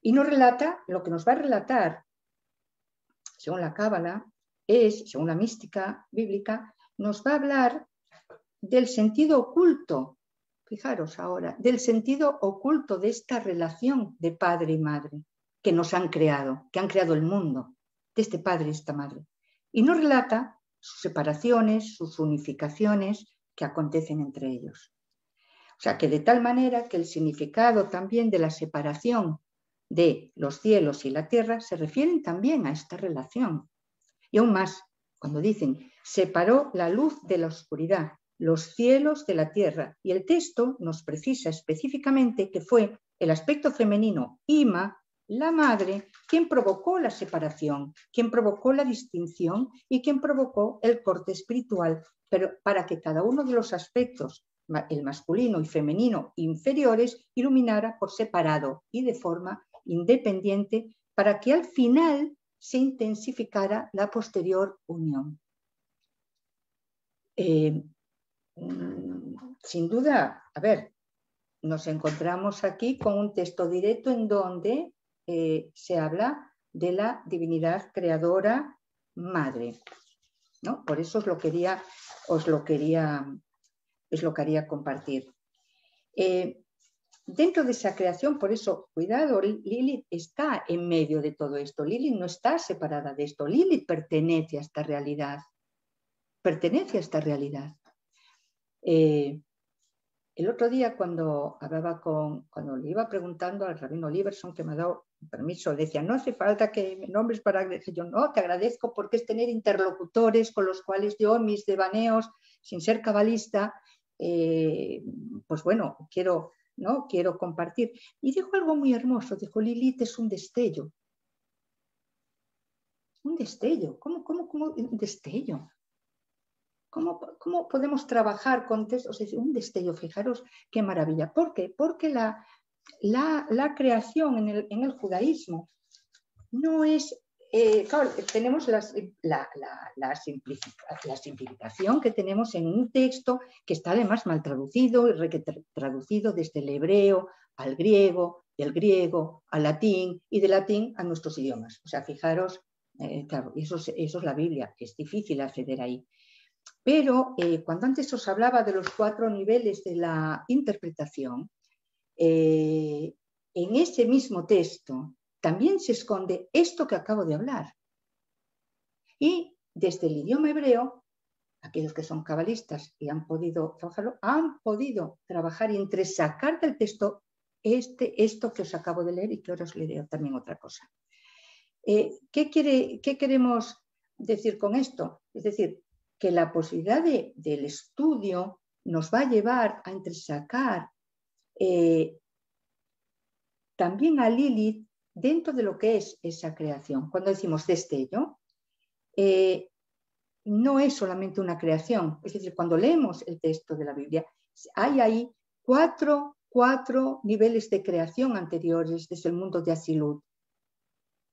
y nos relata, lo que nos va a relatar, según la Cábala, según la mística bíblica, nos va a hablar del sentido oculto, fijaros ahora, del sentido oculto de esta relación de padre y madre que nos han creado, que han creado el mundo, de este padre y esta madre. Y nos relata sus separaciones, sus unificaciones que acontecen entre ellos. O sea, que de tal manera que el significado también de la separación de los cielos y la tierra se refieren también a esta relación. Y aún más, cuando dicen, separó la luz de la oscuridad, los cielos de la tierra, y el texto nos precisa específicamente que fue el aspecto femenino, Ima, la madre, quien provocó la separación, quien provocó la distinción y quien provocó el corte espiritual, pero para que cada uno de los aspectos, el masculino y femenino inferiores, iluminara por separado y de forma independiente, para que al final se intensificara la posterior unión. Sin duda, a ver, nos encontramos aquí con un texto directo en donde se habla de la divinidad creadora madre, ¿no? Por eso os lo quería compartir. Dentro de esa creación, por eso, cuidado, Lilith está en medio de todo esto. Lilith no está separada de esto. Lilith pertenece a esta realidad. Pertenece a esta realidad. El otro día cuando le iba preguntando al rabino Liberson, que me ha dado permiso, decía, no hace falta que me nombres para agradecer. Yo no, te agradezco porque es tener interlocutores con los cuales yo, mis devaneos, sin ser cabalista, pues bueno, quiero compartir. Y dijo algo muy hermoso, dijo, Lilith es un destello. Un destello, ¿cómo un destello? ¿Cómo podemos trabajar con textos? Es decir, un destello, fijaros qué maravilla. ¿Por qué? Porque la creación en el judaísmo no es... claro, tenemos la simplificación que tenemos en un texto que está además mal traducido y traducido desde el hebreo al griego, del griego al latín y del latín a nuestros idiomas. O sea, fijaros, claro, eso es la Biblia, es difícil acceder ahí. Pero cuando antes os hablaba de los 4 niveles de la interpretación, en ese mismo texto también se esconde esto que acabo de hablar. Y desde el idioma hebreo, aquellos que son cabalistas y han podido trabajarlo, han podido trabajar y entresacar del texto esto que os acabo de leer y que ahora os leeré también otra cosa. ¿Qué queremos decir con esto? Es decir, que la posibilidad del estudio nos va a llevar a entresacar también a Lilith dentro de lo que es esa creación. Cuando decimos destello, no es solamente una creación. Es decir, cuando leemos el texto de la Biblia, hay ahí cuatro niveles de creación anteriores desde el mundo de Atzilut.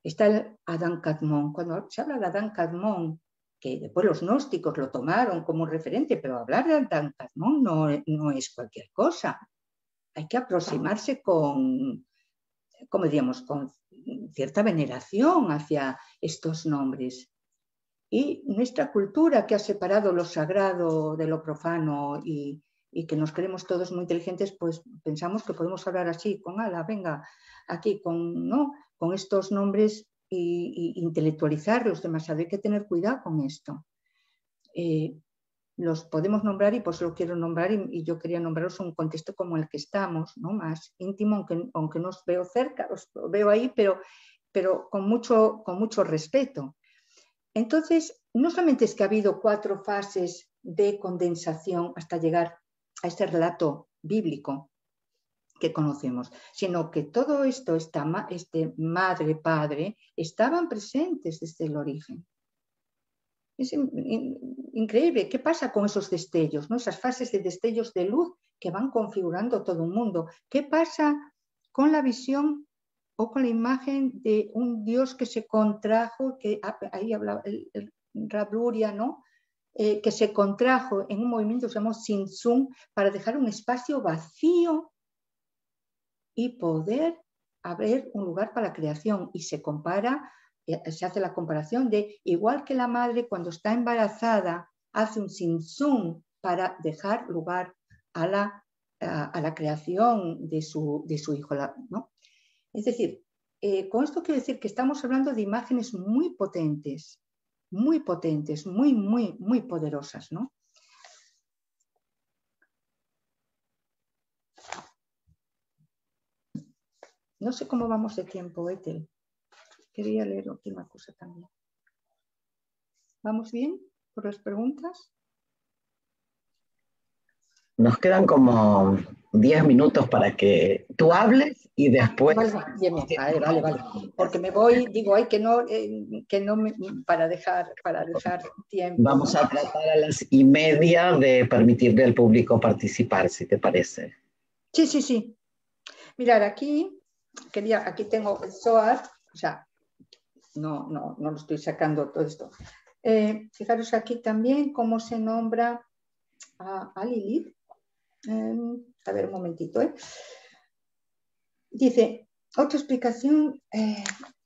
Está el Adán Kadmon. Cuando se habla de Adán Kadmon, que después los gnósticos lo tomaron como referente, pero hablar de Adán Kadmon no es cualquier cosa. Hay que aproximarse con cierta veneración hacia estos nombres. Y nuestra cultura, que ha separado lo sagrado de lo profano y que nos creemos todos muy inteligentes, pues pensamos que podemos hablar así, con ala, venga, aquí con estos nombres e intelectualizarlos demasiado. Hay que tener cuidado con esto. Los podemos nombrar y pues lo quiero nombrar y yo quería nombraros en un contexto como el que estamos, ¿no? Más íntimo, aunque no os veo cerca, os veo ahí, pero con mucho respeto. Entonces, no solamente es que ha habido 4 fases de condensación hasta llegar a este relato bíblico que conocemos, sino que todo esto, este madre, padre, estaban presentes desde el origen. Es increíble. ¿Qué pasa con esos destellos, ¿no? Esas fases de destellos de luz que van configurando todo un mundo? ¿Qué pasa con la visión o con la imagen de un Dios que se contrajo, que ahí habla el Rav Luria, ¿no? Que se contrajo en un movimiento que se llamó Tzimtzum para dejar un espacio vacío y poder abrir un lugar para la creación? Y se hace la comparación de, igual que la madre cuando está embarazada hace un Tzimtzum para dejar lugar a la creación de su hijo, ¿no? Es decir, con esto quiero decir que estamos hablando de imágenes muy potentes, muy poderosas, ¿no? No sé cómo vamos de tiempo, Ethel. Quería leer última cosa también. ¿Vamos bien por las preguntas? Nos quedan como 10 minutos para que tú hables y después... Vale. Porque me voy, digo, para dejar tiempo. Vamos a tratar a las 1:30 de permitirle al público participar, si te parece. Sí. Mirad, aquí tengo el Zohar, o sea, no lo estoy sacando todo esto. Fijaros aquí también cómo se nombra a Lilith. A ver, un momentito. Dice, otra explicación,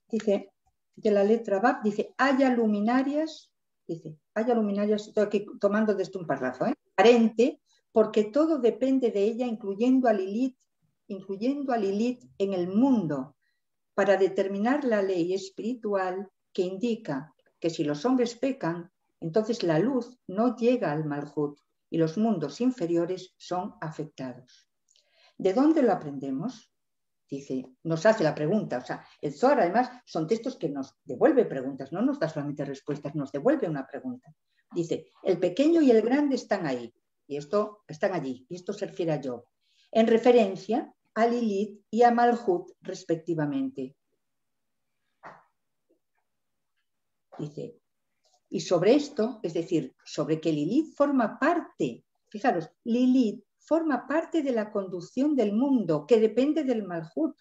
dice, de la letra Bab, dice, haya luminarias, estoy aquí tomando desde un párrafo, aparente, porque todo depende de ella, incluyendo a Lilith en el mundo, para determinar la ley espiritual que indica que si los hombres pecan, entonces la luz no llega al Malhut y los mundos inferiores son afectados. ¿De dónde lo aprendemos? Dice, nos hace la pregunta. O sea, el Zohar además son textos que nos devuelve preguntas, no nos da solamente respuestas, nos devuelve una pregunta. Dice, el pequeño y el grande están ahí, están allí, y esto se refiere a Job, en referencia a Lilith y a Malhut respectivamente. Dice, y sobre esto, es decir, sobre que Lilith forma parte, fijaros, Lilith forma parte de la conducción del mundo, que depende del Malhut.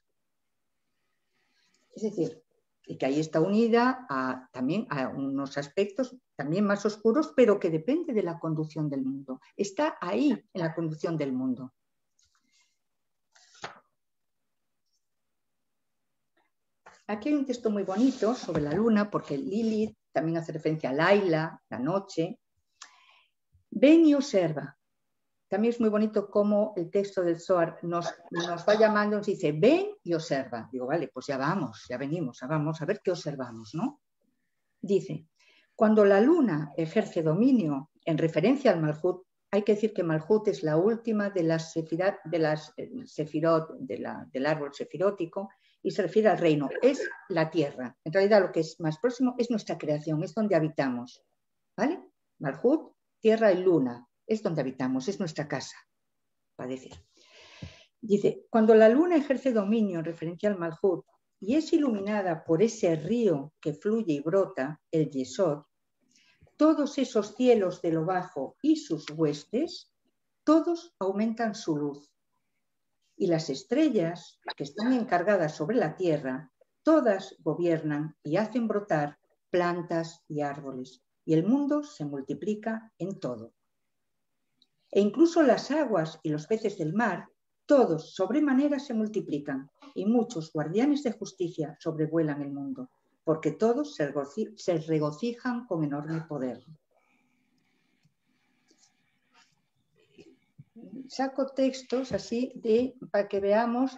Es decir, que ahí está unida también a unos aspectos también más oscuros, pero que depende de la conducción del mundo. Está ahí en la conducción del mundo. Aquí hay un texto muy bonito sobre la luna, porque Lilith también hace referencia a Laila, la noche. Ven y observa. También es muy bonito cómo el texto del Zohar nos va llamando, nos dice, ven y observa. Digo, vale, pues ya venimos, vamos a ver qué observamos, ¿no? Dice, Cuando la luna ejerce dominio en referencia al Malhut, hay que decir que Malhut es la última de las sefirot, del árbol sefirótico, y se refiere al reino, es la tierra. En realidad lo que es más próximo es nuestra creación, es donde habitamos, ¿vale? Malhut, tierra y luna, es donde habitamos, es nuestra casa, para decir. Dice, cuando la luna ejerce dominio en referencia al Malhut y es iluminada por ese río que fluye y brota, el Yesod, todos esos cielos de lo bajo y sus huestes, todos aumentan su luz. Y las estrellas que están encargadas sobre la tierra, todas gobiernan y hacen brotar plantas y árboles. Y el mundo se multiplica en todo. E incluso las aguas y los peces del mar, todos sobremanera se multiplican, y muchos guardianes de justicia sobrevuelan el mundo, porque todos se regocijan con enorme poder. Saco textos así para que veamos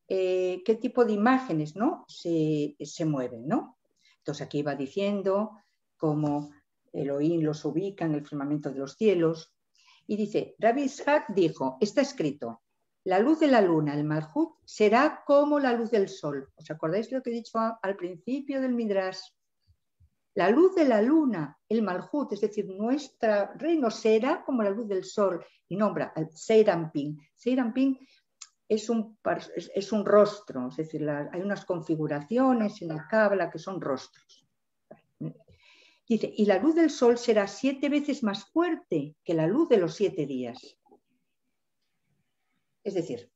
qué tipo de imágenes, ¿no? se mueven, ¿no? Entonces aquí va diciendo cómo Elohim los ubica en el firmamento de los cielos. Y dice, Rabbi Ishaq dijo, está escrito, la luz de la luna, el Malhut, será como la luz del sol. ¿Os acordáis de lo que he dicho al principio del Midrash? La luz de la luna, el Malhut, es decir, nuestro reino será como la luz del sol. Y nombra al Seirampin. Seirampin es un rostro, es decir, hay unas configuraciones en la Cábala que son rostros. Dice, y la luz del sol será 7 veces más fuerte que la luz de los 7 días. Es decir,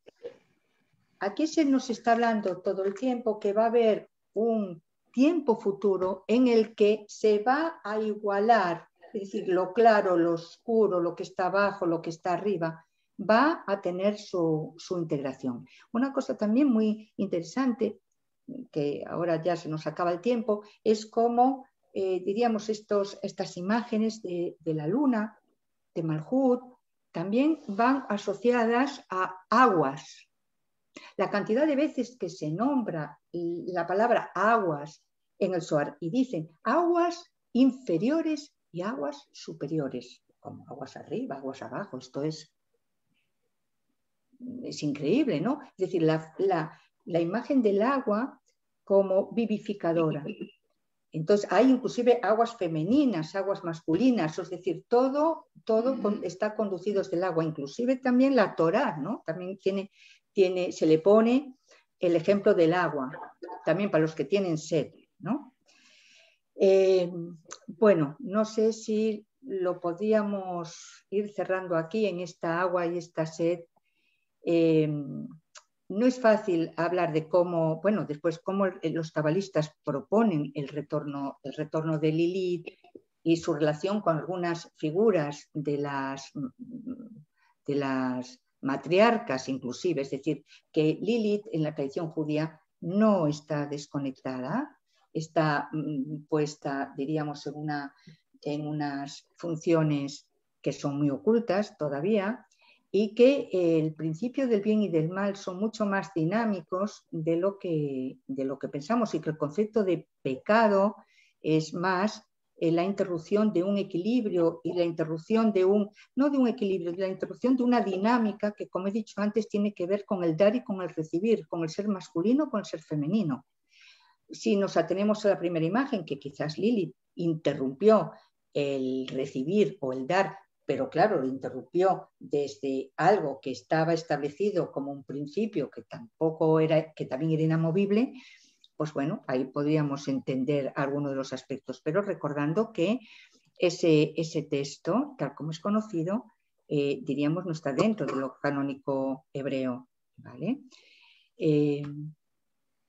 aquí se nos está hablando todo el tiempo que va a haber un tiempo futuro en el que se va a igualar, es decir, lo claro, lo oscuro, lo que está abajo, lo que está arriba, va a tener su integración. Una cosa también muy interesante, que ahora ya se nos acaba el tiempo, es cómo, diríamos, estas imágenes de la luna, de Malhut, también van asociadas a aguas. La cantidad de veces que se nombra la palabra aguas en el Zohar y dicen aguas inferiores y aguas superiores, como aguas arriba, aguas abajo, esto es increíble, ¿no? Es decir, la imagen del agua como vivificadora. Entonces hay inclusive aguas femeninas, aguas masculinas, es decir, todo está conducido desde el agua, inclusive también la Torá, ¿no? También se le pone el ejemplo del agua, también para los que tienen sed, ¿no? Bueno, no sé si lo podíamos ir cerrando aquí en esta agua y esta sed. No es fácil hablar de cómo, bueno, después cómo los cabalistas proponen el retorno de Lilith y su relación con algunas figuras de las matriarcas inclusive, es decir, que Lilith en la tradición judía no está desconectada, está puesta, diríamos, en unas funciones que son muy ocultas todavía, y que el principio del bien y del mal son mucho más dinámicos de lo que pensamos, y que el concepto de pecado es más la interrupción de un equilibrio y la interrupción no de un equilibrio, de la interrupción de una dinámica que, como he dicho antes, tiene que ver con el dar y con el recibir, con el ser masculino, con el ser femenino. Si nos atenemos a la primera imagen, que quizás Lilith interrumpió el recibir o el dar, pero claro, lo interrumpió desde algo que estaba establecido como un principio que también era inamovible, pues bueno, ahí podríamos entender algunos de los aspectos, pero recordando que ese texto, tal como es conocido, diríamos no está dentro de lo canónico hebreo, ¿vale?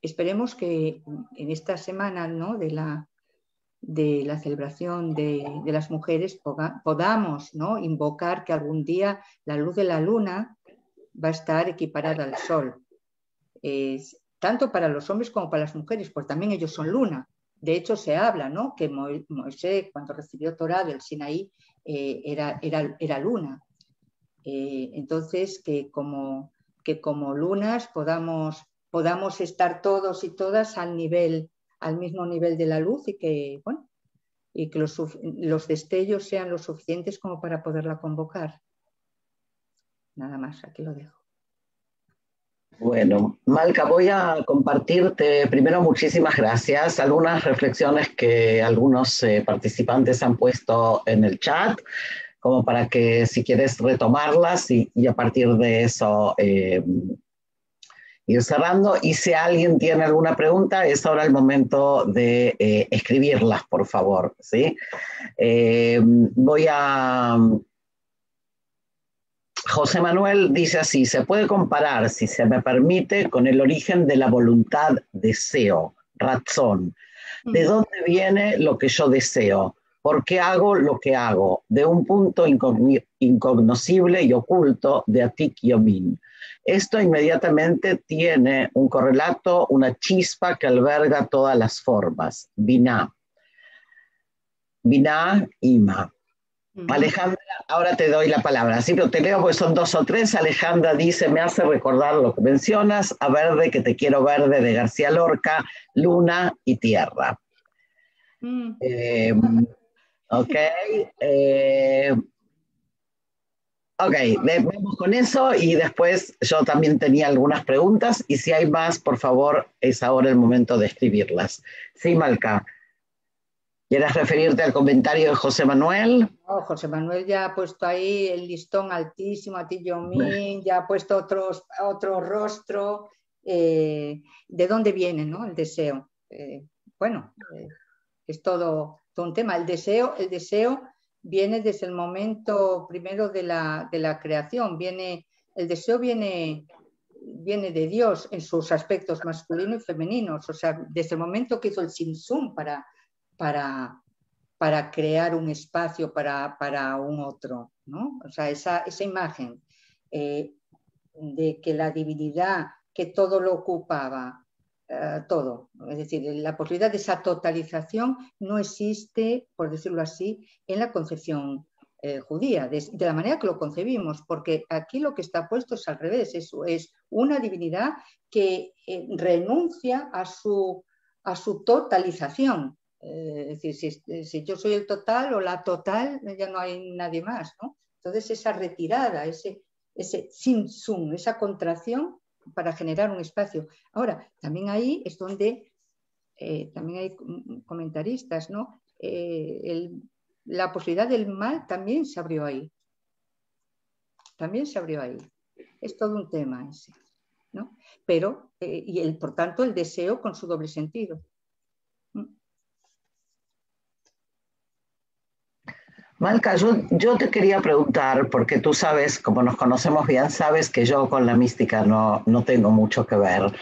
Esperemos que en esta semana, ¿no?, de la celebración de las mujeres podamos, ¿no?, invocar que algún día la luz de la luna va a estar equiparada al sol, tanto para los hombres como para las mujeres, pues también ellos son luna. De hecho se habla, ¿no?, que Moisés, cuando recibió Torá del Sinaí, era luna. Entonces que como lunas podamos estar todos y todas al mismo nivel de la luz, y que, bueno, y que los destellos sean lo suficientes como para poderla convocar. Nada más, aquí lo dejo. Bueno, Malca, voy a compartirte primero muchísimas gracias. Algunas reflexiones que algunos participantes han puesto en el chat, como para que si quieres retomarlas y a partir de eso ir cerrando. Y si alguien tiene alguna pregunta, es ahora el momento de escribirlas, por favor, ¿sí? Voy a... José Manuel dice así: se puede comparar, si se me permite, con el origen de la voluntad, deseo, razón. ¿De dónde viene lo que yo deseo? ¿Por qué hago lo que hago? De un punto incognoscible y oculto de Atik Yomin. Esto inmediatamente tiene un correlato, una chispa que alberga todas las formas. Binah. Binah, Ima. Alejandra, ahora te doy la palabra, sí, pero te leo porque son 2 o 3. Alejandra dice: me hace recordar lo que mencionas, a Verde, que te quiero verde, de García Lorca, Luna y Tierra. Ok, ok, vamos con eso y después yo también tenía algunas preguntas y si hay más, por favor, es ahora el momento de escribirlas. Sí, Malca. ¿Quieres referirte al comentario de José Manuel? No, José Manuel ya ha puesto ahí el listón altísimo, a ti, Yomín, ya ha puesto otro rostro. ¿De dónde viene, no? El deseo. Bueno, es todo un tema. El deseo viene desde el momento primero de la creación. El deseo viene de Dios en sus aspectos masculinos y femeninos. O sea, desde el momento que hizo el Simsum para crear un espacio para un otro, ¿no? O sea, esa imagen de que la divinidad, que todo lo ocupaba, todo, es decir, la posibilidad de esa totalización no existe, por decirlo así, en la concepción judía, de la manera que lo concebimos, porque aquí lo que está puesto es al revés, es una divinidad que renuncia a su totalización. Es decir, si yo soy el total o la total, ya no hay nadie más, ¿no? Entonces esa retirada, ese simsum, esa contracción para generar un espacio. Ahora, también ahí es donde también hay comentaristas, ¿no? La posibilidad del mal también se abrió ahí. También se abrió ahí. Es todo un tema ese, ¿no? Pero, por tanto, el deseo con su doble sentido. Malca, yo te quería preguntar, porque tú sabes, como nos conocemos bien, sabes que yo con la mística no tengo mucho que ver,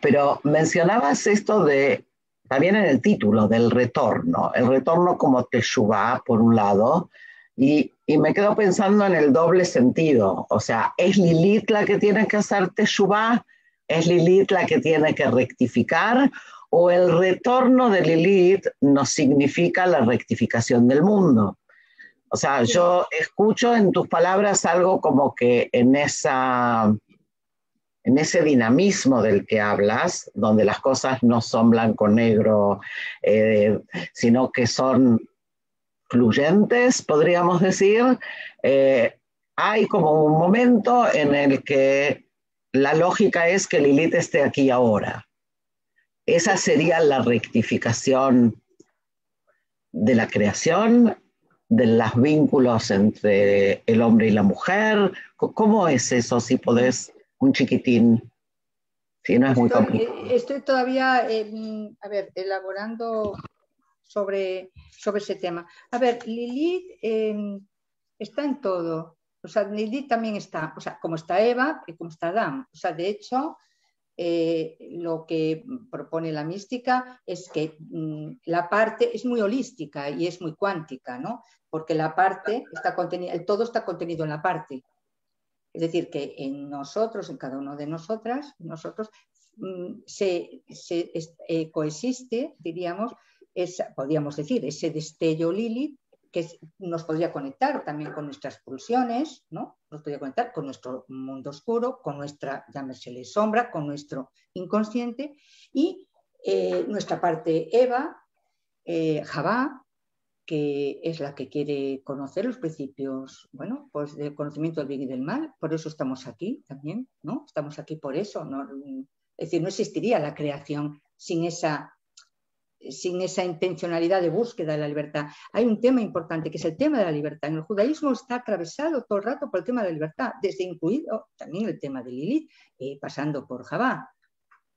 pero mencionabas esto también en el título, del retorno, el retorno como teshuvá, por un lado, y me quedo pensando en el doble sentido, o sea, ¿es Lilith la que tiene que hacer teshuvá? ¿Es Lilith la que tiene que rectificar? ¿O el retorno de Lilith nos significa la rectificación del mundo? O sea, yo escucho en tus palabras algo como que en ese dinamismo del que hablas, donde las cosas no son blanco-negro, sino que son fluyentes, podríamos decir, hay como un momento en el que la lógica es que Lilith esté aquí ahora. Esa sería la rectificación de la creación, de los vínculos entre el hombre y la mujer. ¿Cómo es eso, si podés, un chiquitín? Si no es muy complicado. Estoy todavía, elaborando sobre ese tema. A ver, Lilith está en todo. O sea, Lilith también está, o sea, como está Eva y como está Adán. O sea, de hecho, lo que propone la mística es que la parte es muy holística y es muy cuántica, ¿no? Porque la parte está contenida, el todo está contenido en la parte. Es decir, que en nosotros, en cada uno de nosotros, coexiste, diríamos, podríamos decir, ese destello Lilith que nos podría conectar también con nuestras pulsiones, ¿no? Nos podría conectar con nuestro mundo oscuro, con nuestra, llámesele sombra, con nuestro inconsciente y nuestra parte Eva, Javá, que es la que quiere conocer los principios, bueno, pues del conocimiento del bien y del mal. Por eso estamos aquí también, ¿no? Estamos aquí por eso, ¿no? Es decir, no existiría la creación sin esa intencionalidad de búsqueda de la libertad. Hay un tema importante que es el tema de la libertad. En el judaísmo está atravesado todo el rato por el tema de la libertad, desde incluido también el tema de Lilith, pasando por Javá.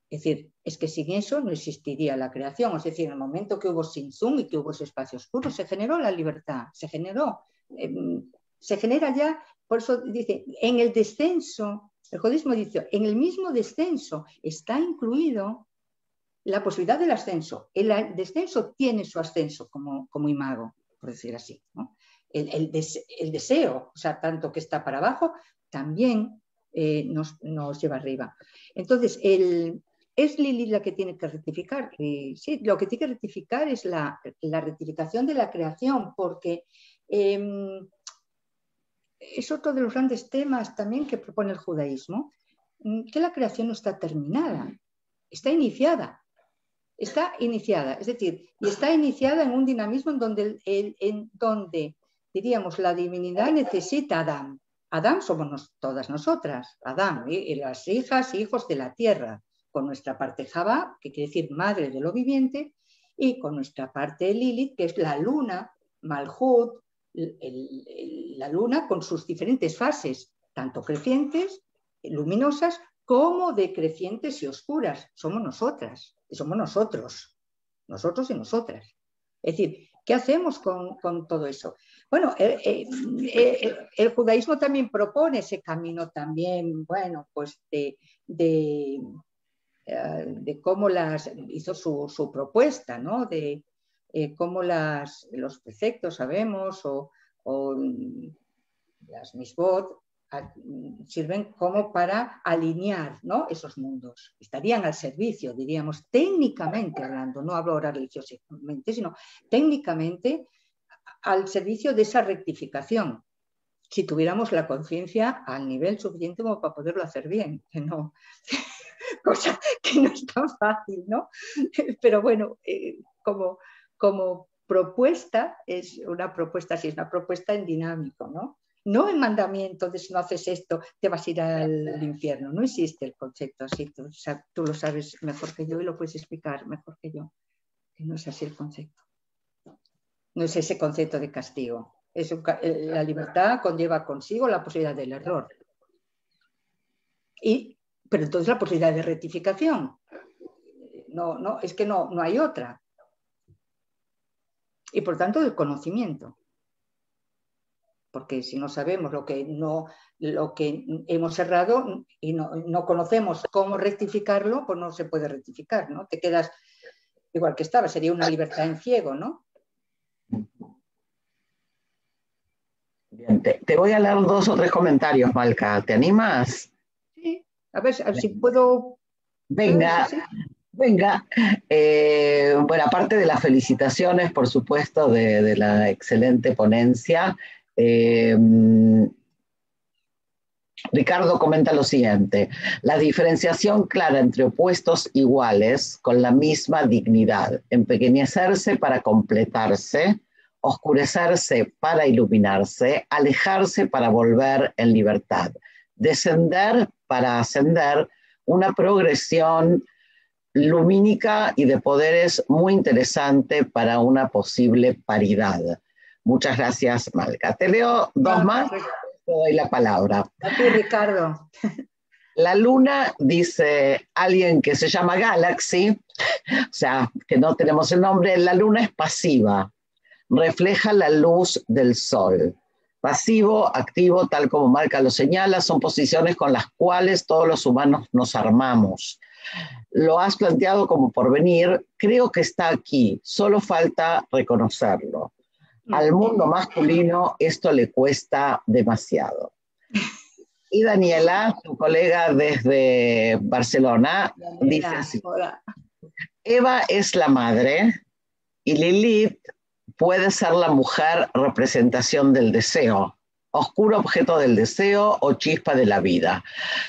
Es decir, es que sin eso no existiría la creación. Es decir, en el momento que hubo Sinzum y que hubo ese espacio oscuro, se generó la libertad, se genera ya, por eso dice, en el descenso, el judaísmo dice, en el mismo descenso está incluido la posibilidad del ascenso. El descenso tiene su ascenso como imago, por decir así, ¿no? El deseo, o sea, tanto que está para abajo, también nos lleva arriba. Entonces, es Lilith la que tiene que rectificar. Sí, lo que tiene que rectificar es la rectificación de la creación, porque es otro de los grandes temas también que propone el judaísmo, que la creación no está terminada, está iniciada. Está iniciada, es decir, y está iniciada en un dinamismo en donde diríamos, la divinidad necesita a Adán. Adán somos todas nosotras, Adán y las hijas e hijos de la tierra, con nuestra parte Javá, que quiere decir madre de lo viviente, y con nuestra parte Lilith, que es la luna, Malhut, la luna con sus diferentes fases, tanto crecientes, luminosas, como decrecientes y oscuras. Somos nosotras, y somos nosotros y nosotras. Es decir, ¿qué hacemos con todo eso? Bueno, el judaísmo también propone ese camino también, bueno, pues de cómo hizo su propuesta, ¿no? De cómo los preceptos, sabemos, o las misbot, sirven como para alinear, ¿no?, esos mundos. Estarían al servicio, diríamos, técnicamente hablando, no hablo ahora religiosamente, sino técnicamente al servicio de esa rectificación, si tuviéramos la conciencia al nivel suficiente como para poderlo hacer bien, que no, cosa que no es tan fácil, ¿no? Pero bueno, como propuesta, es una propuesta en dinámico, ¿no? No el mandamiento de si no haces esto te vas a ir al infierno. No existe el concepto así. Tú lo sabes mejor que yo y lo puedes explicar mejor que yo. Que no es así el concepto. No es ese concepto de castigo. La libertad conlleva consigo la posibilidad del error. Pero entonces la posibilidad de rectificación. No, es que no hay otra. Y por tanto del conocimiento. Porque si no sabemos lo que hemos errado y no conocemos cómo rectificarlo, pues no se puede rectificar, ¿no? Te quedas igual que estaba, sería una libertad en ciego, ¿no? Bien, te voy a leer 2 o 3 comentarios, Malca. ¿Te animas? Sí, a ver si puedo... Venga. Venga, bueno, aparte de las felicitaciones, por supuesto, de la excelente ponencia, Ricardo comenta lo siguiente: la diferenciación clara entre opuestos iguales con la misma dignidad, empequeñecerse para completarse, oscurecerse para iluminarse, alejarse para volver en libertad, descender para ascender, una progresión lumínica y de poderes muy interesante para una posible paridad. Muchas gracias, Malca. Te leo 2 más, te doy la palabra. A ti, Ricardo. La luna, dice alguien que se llama Galaxy, o sea, que no tenemos el nombre, la luna es pasiva, refleja la luz del sol. Pasivo, activo, tal como Malca lo señala, son posiciones con las cuales todos los humanos nos armamos. Lo has planteado como porvenir, creo que está aquí, solo falta reconocerlo. Al mundo masculino esto le cuesta demasiado. Y Daniela, tu colega desde Barcelona, dice así: Eva es la madre y Lilith puede ser la mujer representación del deseo, oscuro objeto del deseo o chispa de la vida,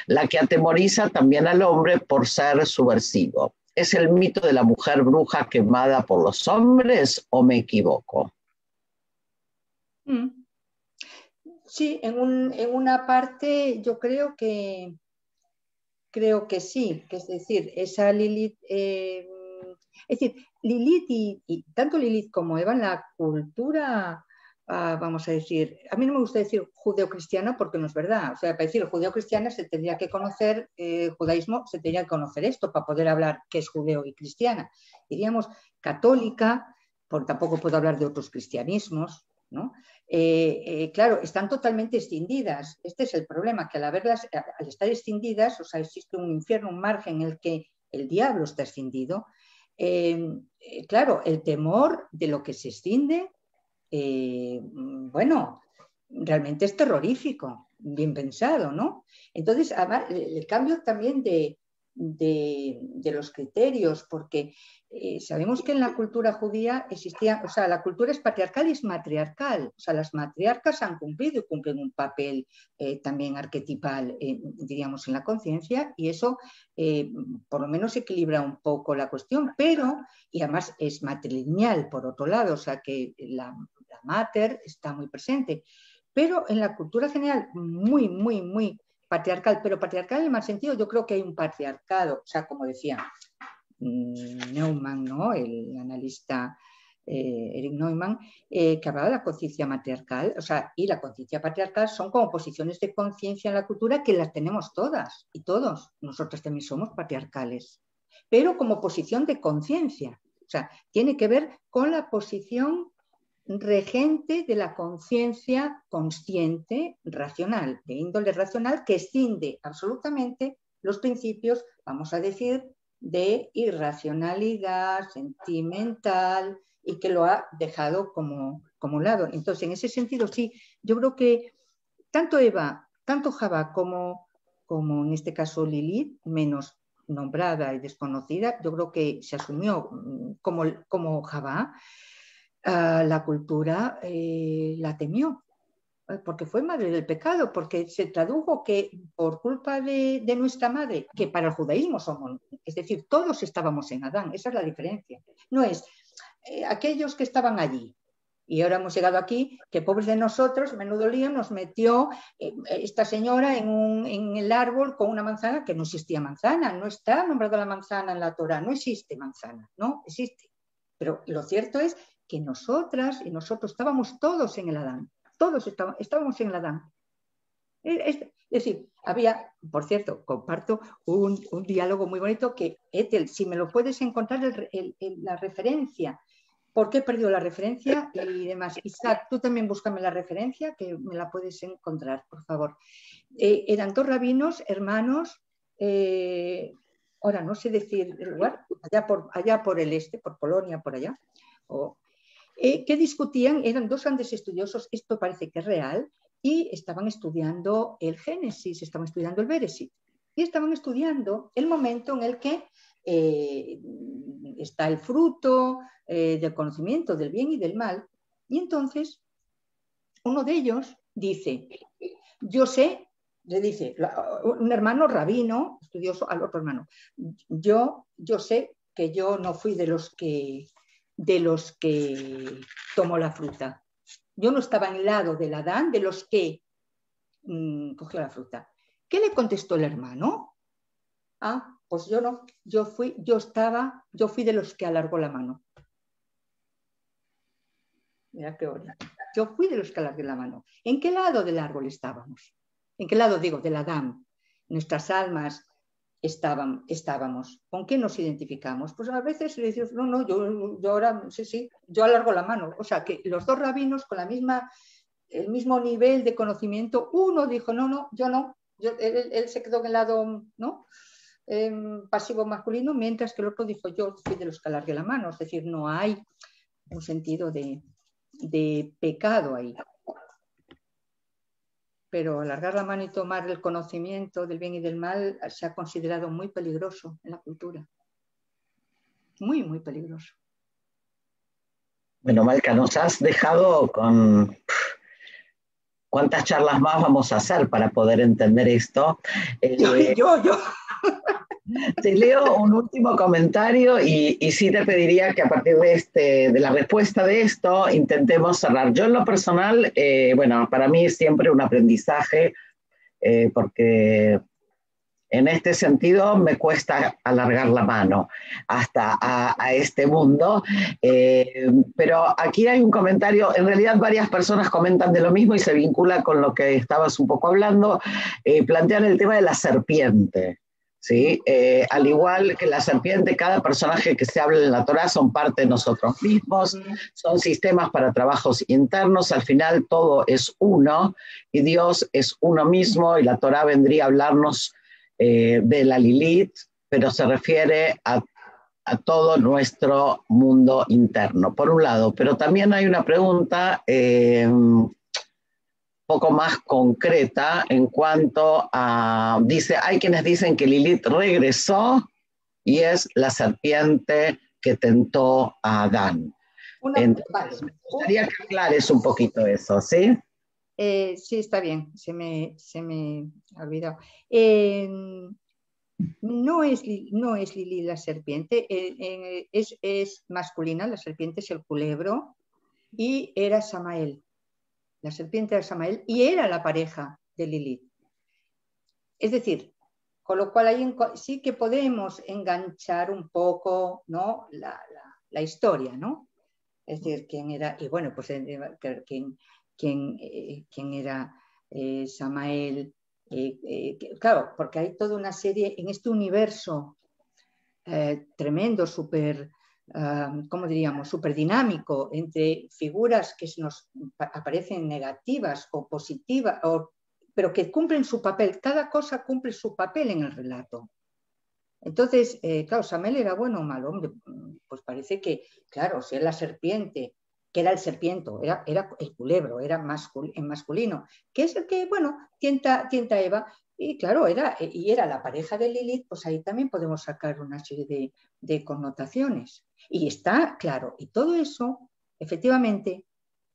la que atemoriza también al hombre por ser subversivo. ¿Es el mito de la mujer bruja quemada por los hombres o me equivoco? Mm. Sí, en una parte yo creo que sí, que es decir, esa Lilith, es decir, Lilith y tanto Lilith como Eva en la cultura, vamos a decir, a mí no me gusta decir judeocristiana porque no es verdad, o sea, para decir judeocristiana se tendría que conocer, judaísmo se tendría que conocer esto para poder hablar qué es judeo y cristiana. Diríamos católica, porque tampoco puedo hablar de otros cristianismos, ¿no? Claro, están totalmente escindidas. Este es el problema, que al estar escindidas, o sea, existe un infierno, un margen en el que el diablo está escindido. Claro, el temor de lo que se escinde, bueno, realmente es terrorífico, bien pensado, ¿no? Entonces, además, el cambio también de los criterios, porque sabemos que en la cultura judía existía, o sea, la cultura es patriarcal y es matriarcal, o sea, las matriarcas han cumplido y cumplen un papel también arquetipal, diríamos, en la conciencia, y eso por lo menos equilibra un poco la cuestión, pero, y además es matrilineal por otro lado, o sea, que la mater está muy presente, pero en la cultura general muy, muy, muy patriarcal, pero patriarcal en el mal sentido, yo creo que hay un patriarcado, o sea, como decía Neumann, ¿no? El analista Eric Neumann, que hablaba de la conciencia matriarcal, o sea, y la conciencia patriarcal son como posiciones de conciencia en la cultura que las tenemos todas y todos, nosotros también somos patriarcales, pero como posición de conciencia, o sea, tiene que ver con la posición regente de la conciencia consciente racional, de índole racional, que escinde absolutamente los principios, vamos a decir, de irracionalidad, sentimental, y que lo ha dejado como lado. Entonces, en ese sentido, sí, yo creo que tanto Eva, tanto Java como en este caso Lilith, menos nombrada y desconocida, yo creo que se asumió como Java, la cultura la temió, porque fue madre del pecado, porque se tradujo que por culpa de nuestra madre, que para el judaísmo somos, es decir, todos estábamos en Adán, esa es la diferencia. No es aquellos que estaban allí, y ahora hemos llegado aquí, que pobres de nosotros, menudo lío, nos metió esta señora en el árbol con una manzana, que no existía manzana, no está nombrada la manzana en la Torá, no existe manzana, no existe. Pero lo cierto es que nosotras y nosotros estábamos todos en el Adán, todos estábamos en el Adán. Es decir, había, por cierto, comparto un diálogo muy bonito que, Ethel, si me lo puedes encontrar la referencia, ¿por qué he perdido la referencia? Y demás. Isaac, tú también búscame la referencia, que me la puedes encontrar, por favor. Eran dos rabinos, hermanos, ahora no sé decir el lugar, allá por el este, por Polonia, por allá, que discutían, eran dos grandes estudiosos, esto parece que es real, y estaban estudiando el Génesis, estaban estudiando el Bereshit, y estaban estudiando el momento en el que está el fruto del conocimiento del bien y del mal, y entonces uno de ellos dice, yo sé, le dice un hermano rabino, estudioso al otro hermano, yo sé que yo no fui de los que tomó la fruta. Yo no estaba en el lado del Adán, de los que cogió la fruta. ¿Qué le contestó el hermano? Pues yo no, yo fui de los que alargó la mano. Mira qué bonito. Yo fui de los que alargué la mano. ¿En qué lado del árbol estábamos? ¿En qué lado, digo, del Adán? Nuestras almas estábamos. ¿Con qué nos identificamos? Pues a veces le decimos, no, yo ahora, sí, yo alargo la mano. O sea, que los dos rabinos con el mismo nivel de conocimiento, uno dijo, no, yo no. Él se quedó en el lado, ¿no? Pasivo masculino, mientras que el otro dijo, yo fui de los que alargué la mano. Es decir, no hay un sentido de pecado ahí. Pero alargar la mano y tomar el conocimiento del bien y del mal se ha considerado muy peligroso en la cultura. Muy, muy peligroso. Bueno, Malca, nos has dejado con... ¿Cuántas charlas más vamos a hacer para poder entender esto? Yo. Te leo un último comentario y sí te pediría que a partir de la respuesta de esto intentemos cerrar. Yo en lo personal, bueno, para mí es siempre un aprendizaje porque en este sentido me cuesta alargar la mano hasta a este mundo, pero aquí hay un comentario, en realidad varias personas comentan de lo mismo y se vincula con lo que estabas un poco hablando, plantean el tema de la serpiente. ¿Sí? Al igual que la serpiente, cada personaje que se habla en la Torá son parte de nosotros mismos, son sistemas para trabajos internos, al final todo es uno y Dios es uno mismo y la Torá vendría a hablarnos de la Lilith, pero se refiere a todo nuestro mundo interno, por un lado. Pero también hay una pregunta poco más concreta en cuanto a, dice, hay quienes dicen que Lilith regresó y es la serpiente que tentó a Adán. Entonces, me gustaría que aclares un poquito eso, ¿sí? Sí, está bien, se me ha olvidado. No es Lili la serpiente, es masculina, la serpiente es el culebro, y era Samael. La serpiente era Samael y era la pareja de Lilith. Es decir, con lo cual ahí sí que podemos enganchar un poco, ¿no? la historia, ¿no? Es decir, quién era, y bueno, pues quién era Samael. Claro, porque hay toda una serie en este universo tremendo, súper, ¿cómo diríamos?, súper dinámico, entre figuras que nos aparecen negativas o positivas, pero que cumplen su papel. Cada cosa cumple su papel en el relato. Entonces, claro, Samael era bueno o malo. Hombre, pues parece que, claro, si es la serpiente, que era el serpiento, era el culebro, era en masculino, que es el que, bueno, tienta a Eva, y claro, era la pareja de Lilith, pues ahí también podemos sacar una serie de connotaciones. Y está claro, y todo eso, efectivamente,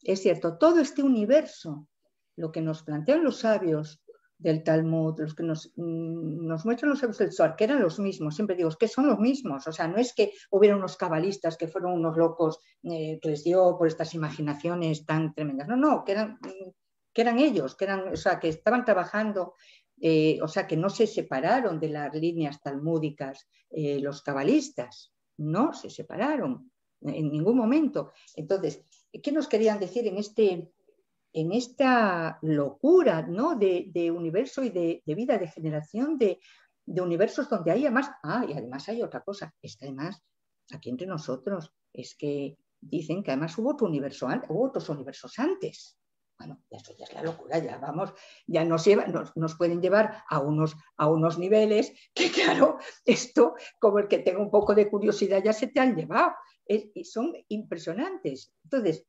es cierto, todo este universo, lo que nos plantean los sabios del Talmud, los que nos muestran los sabios del Zohar, que eran los mismos, siempre digo, que son los mismos, o sea, no es que hubiera unos cabalistas que fueron unos locos que les dio por estas imaginaciones tan tremendas, no, que eran ellos, o sea, que estaban trabajando, o sea, que no se separaron de las líneas talmúdicas los cabalistas, no se separaron en ningún momento. Entonces, ¿qué nos querían decir en esta locura, ¿no? de universo y de vida, de generación de universos donde hay además, y además hay otra cosa, es que además aquí entre nosotros es que dicen que además hubo otros universos antes. Bueno, eso ya es la locura, ya vamos, ya nos pueden llevar a unos niveles que claro, esto como el que tenga un poco de curiosidad ya se te han llevado, y son impresionantes. Entonces,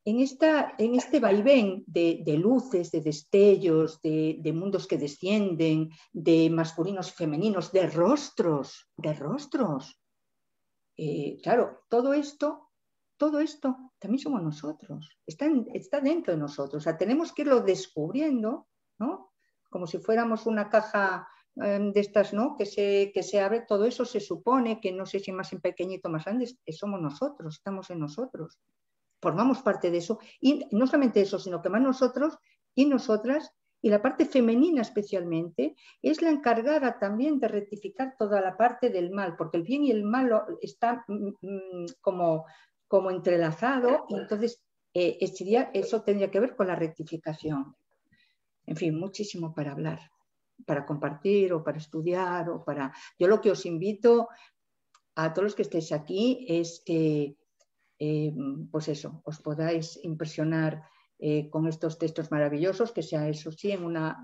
en este vaivén de luces, de destellos, de mundos que descienden, de masculinos y femeninos, de rostros, claro, todo esto también somos nosotros, está dentro de nosotros, o sea, tenemos que irlo descubriendo, ¿no? Como si fuéramos una caja de estas, ¿no? Que se abre, todo eso se supone que no sé si más en pequeñito o más grande, somos nosotros, estamos en nosotros. Formamos parte de eso, y no solamente eso, sino que más nosotros y nosotras, y la parte femenina especialmente, es la encargada también de rectificar toda la parte del mal, porque el bien y el mal están como entrelazado, y entonces eso tendría que ver con la rectificación. En fin, muchísimo para hablar, para compartir o para estudiar, Yo lo que os invito a todos los que estéis aquí es que pues eso, os podáis impresionar con estos textos maravillosos, que sea eso sí en una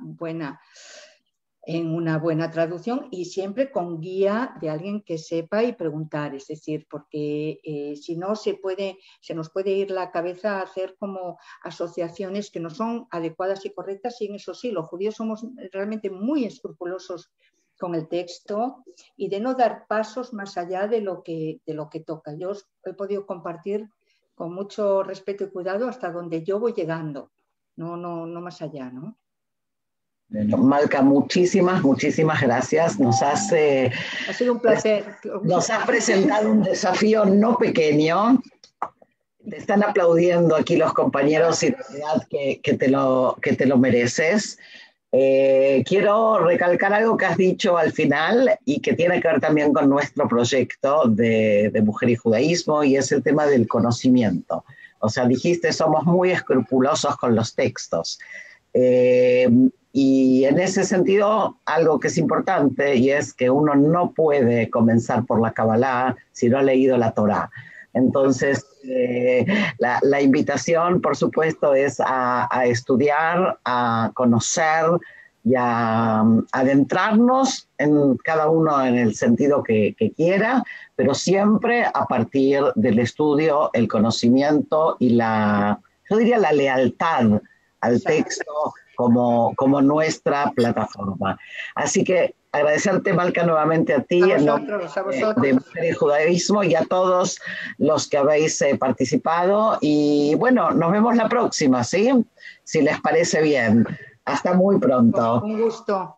buena traducción y siempre con guía de alguien que sepa y preguntar, es decir, porque si no se nos puede ir la cabeza a hacer como asociaciones que no son adecuadas y correctas, y en eso sí, los judíos somos realmente muy escrupulosos con el texto y de no dar pasos más allá de lo que toca. Yo os he podido compartir con mucho respeto y cuidado hasta donde yo voy llegando, no más allá, ¿no? Bueno, Malca, muchísimas gracias. Ha sido un placer. Nos has presentado un desafío no pequeño. Te están aplaudiendo aquí los compañeros y de verdad que te lo mereces. Quiero recalcar algo que has dicho al final y que tiene que ver también con nuestro proyecto de Mujer y Judaísmo, y es el tema del conocimiento. O sea, dijiste, somos muy escrupulosos con los textos. Y en ese sentido, algo que es importante, y es que uno no puede comenzar por la Kabbalah si no ha leído la Torá. Entonces, la invitación, por supuesto, es a estudiar, a conocer y a adentrarnos en cada uno en el sentido que quiera, pero siempre a partir del estudio, el conocimiento y yo diría la lealtad al texto como nuestra plataforma. Así que agradecerte, Malca, nuevamente a ti, en nombre de Mujer y Judaísmo, y a todos los que habéis participado. Y bueno, nos vemos la próxima, ¿sí? Si les parece bien. Hasta muy pronto. Un gusto.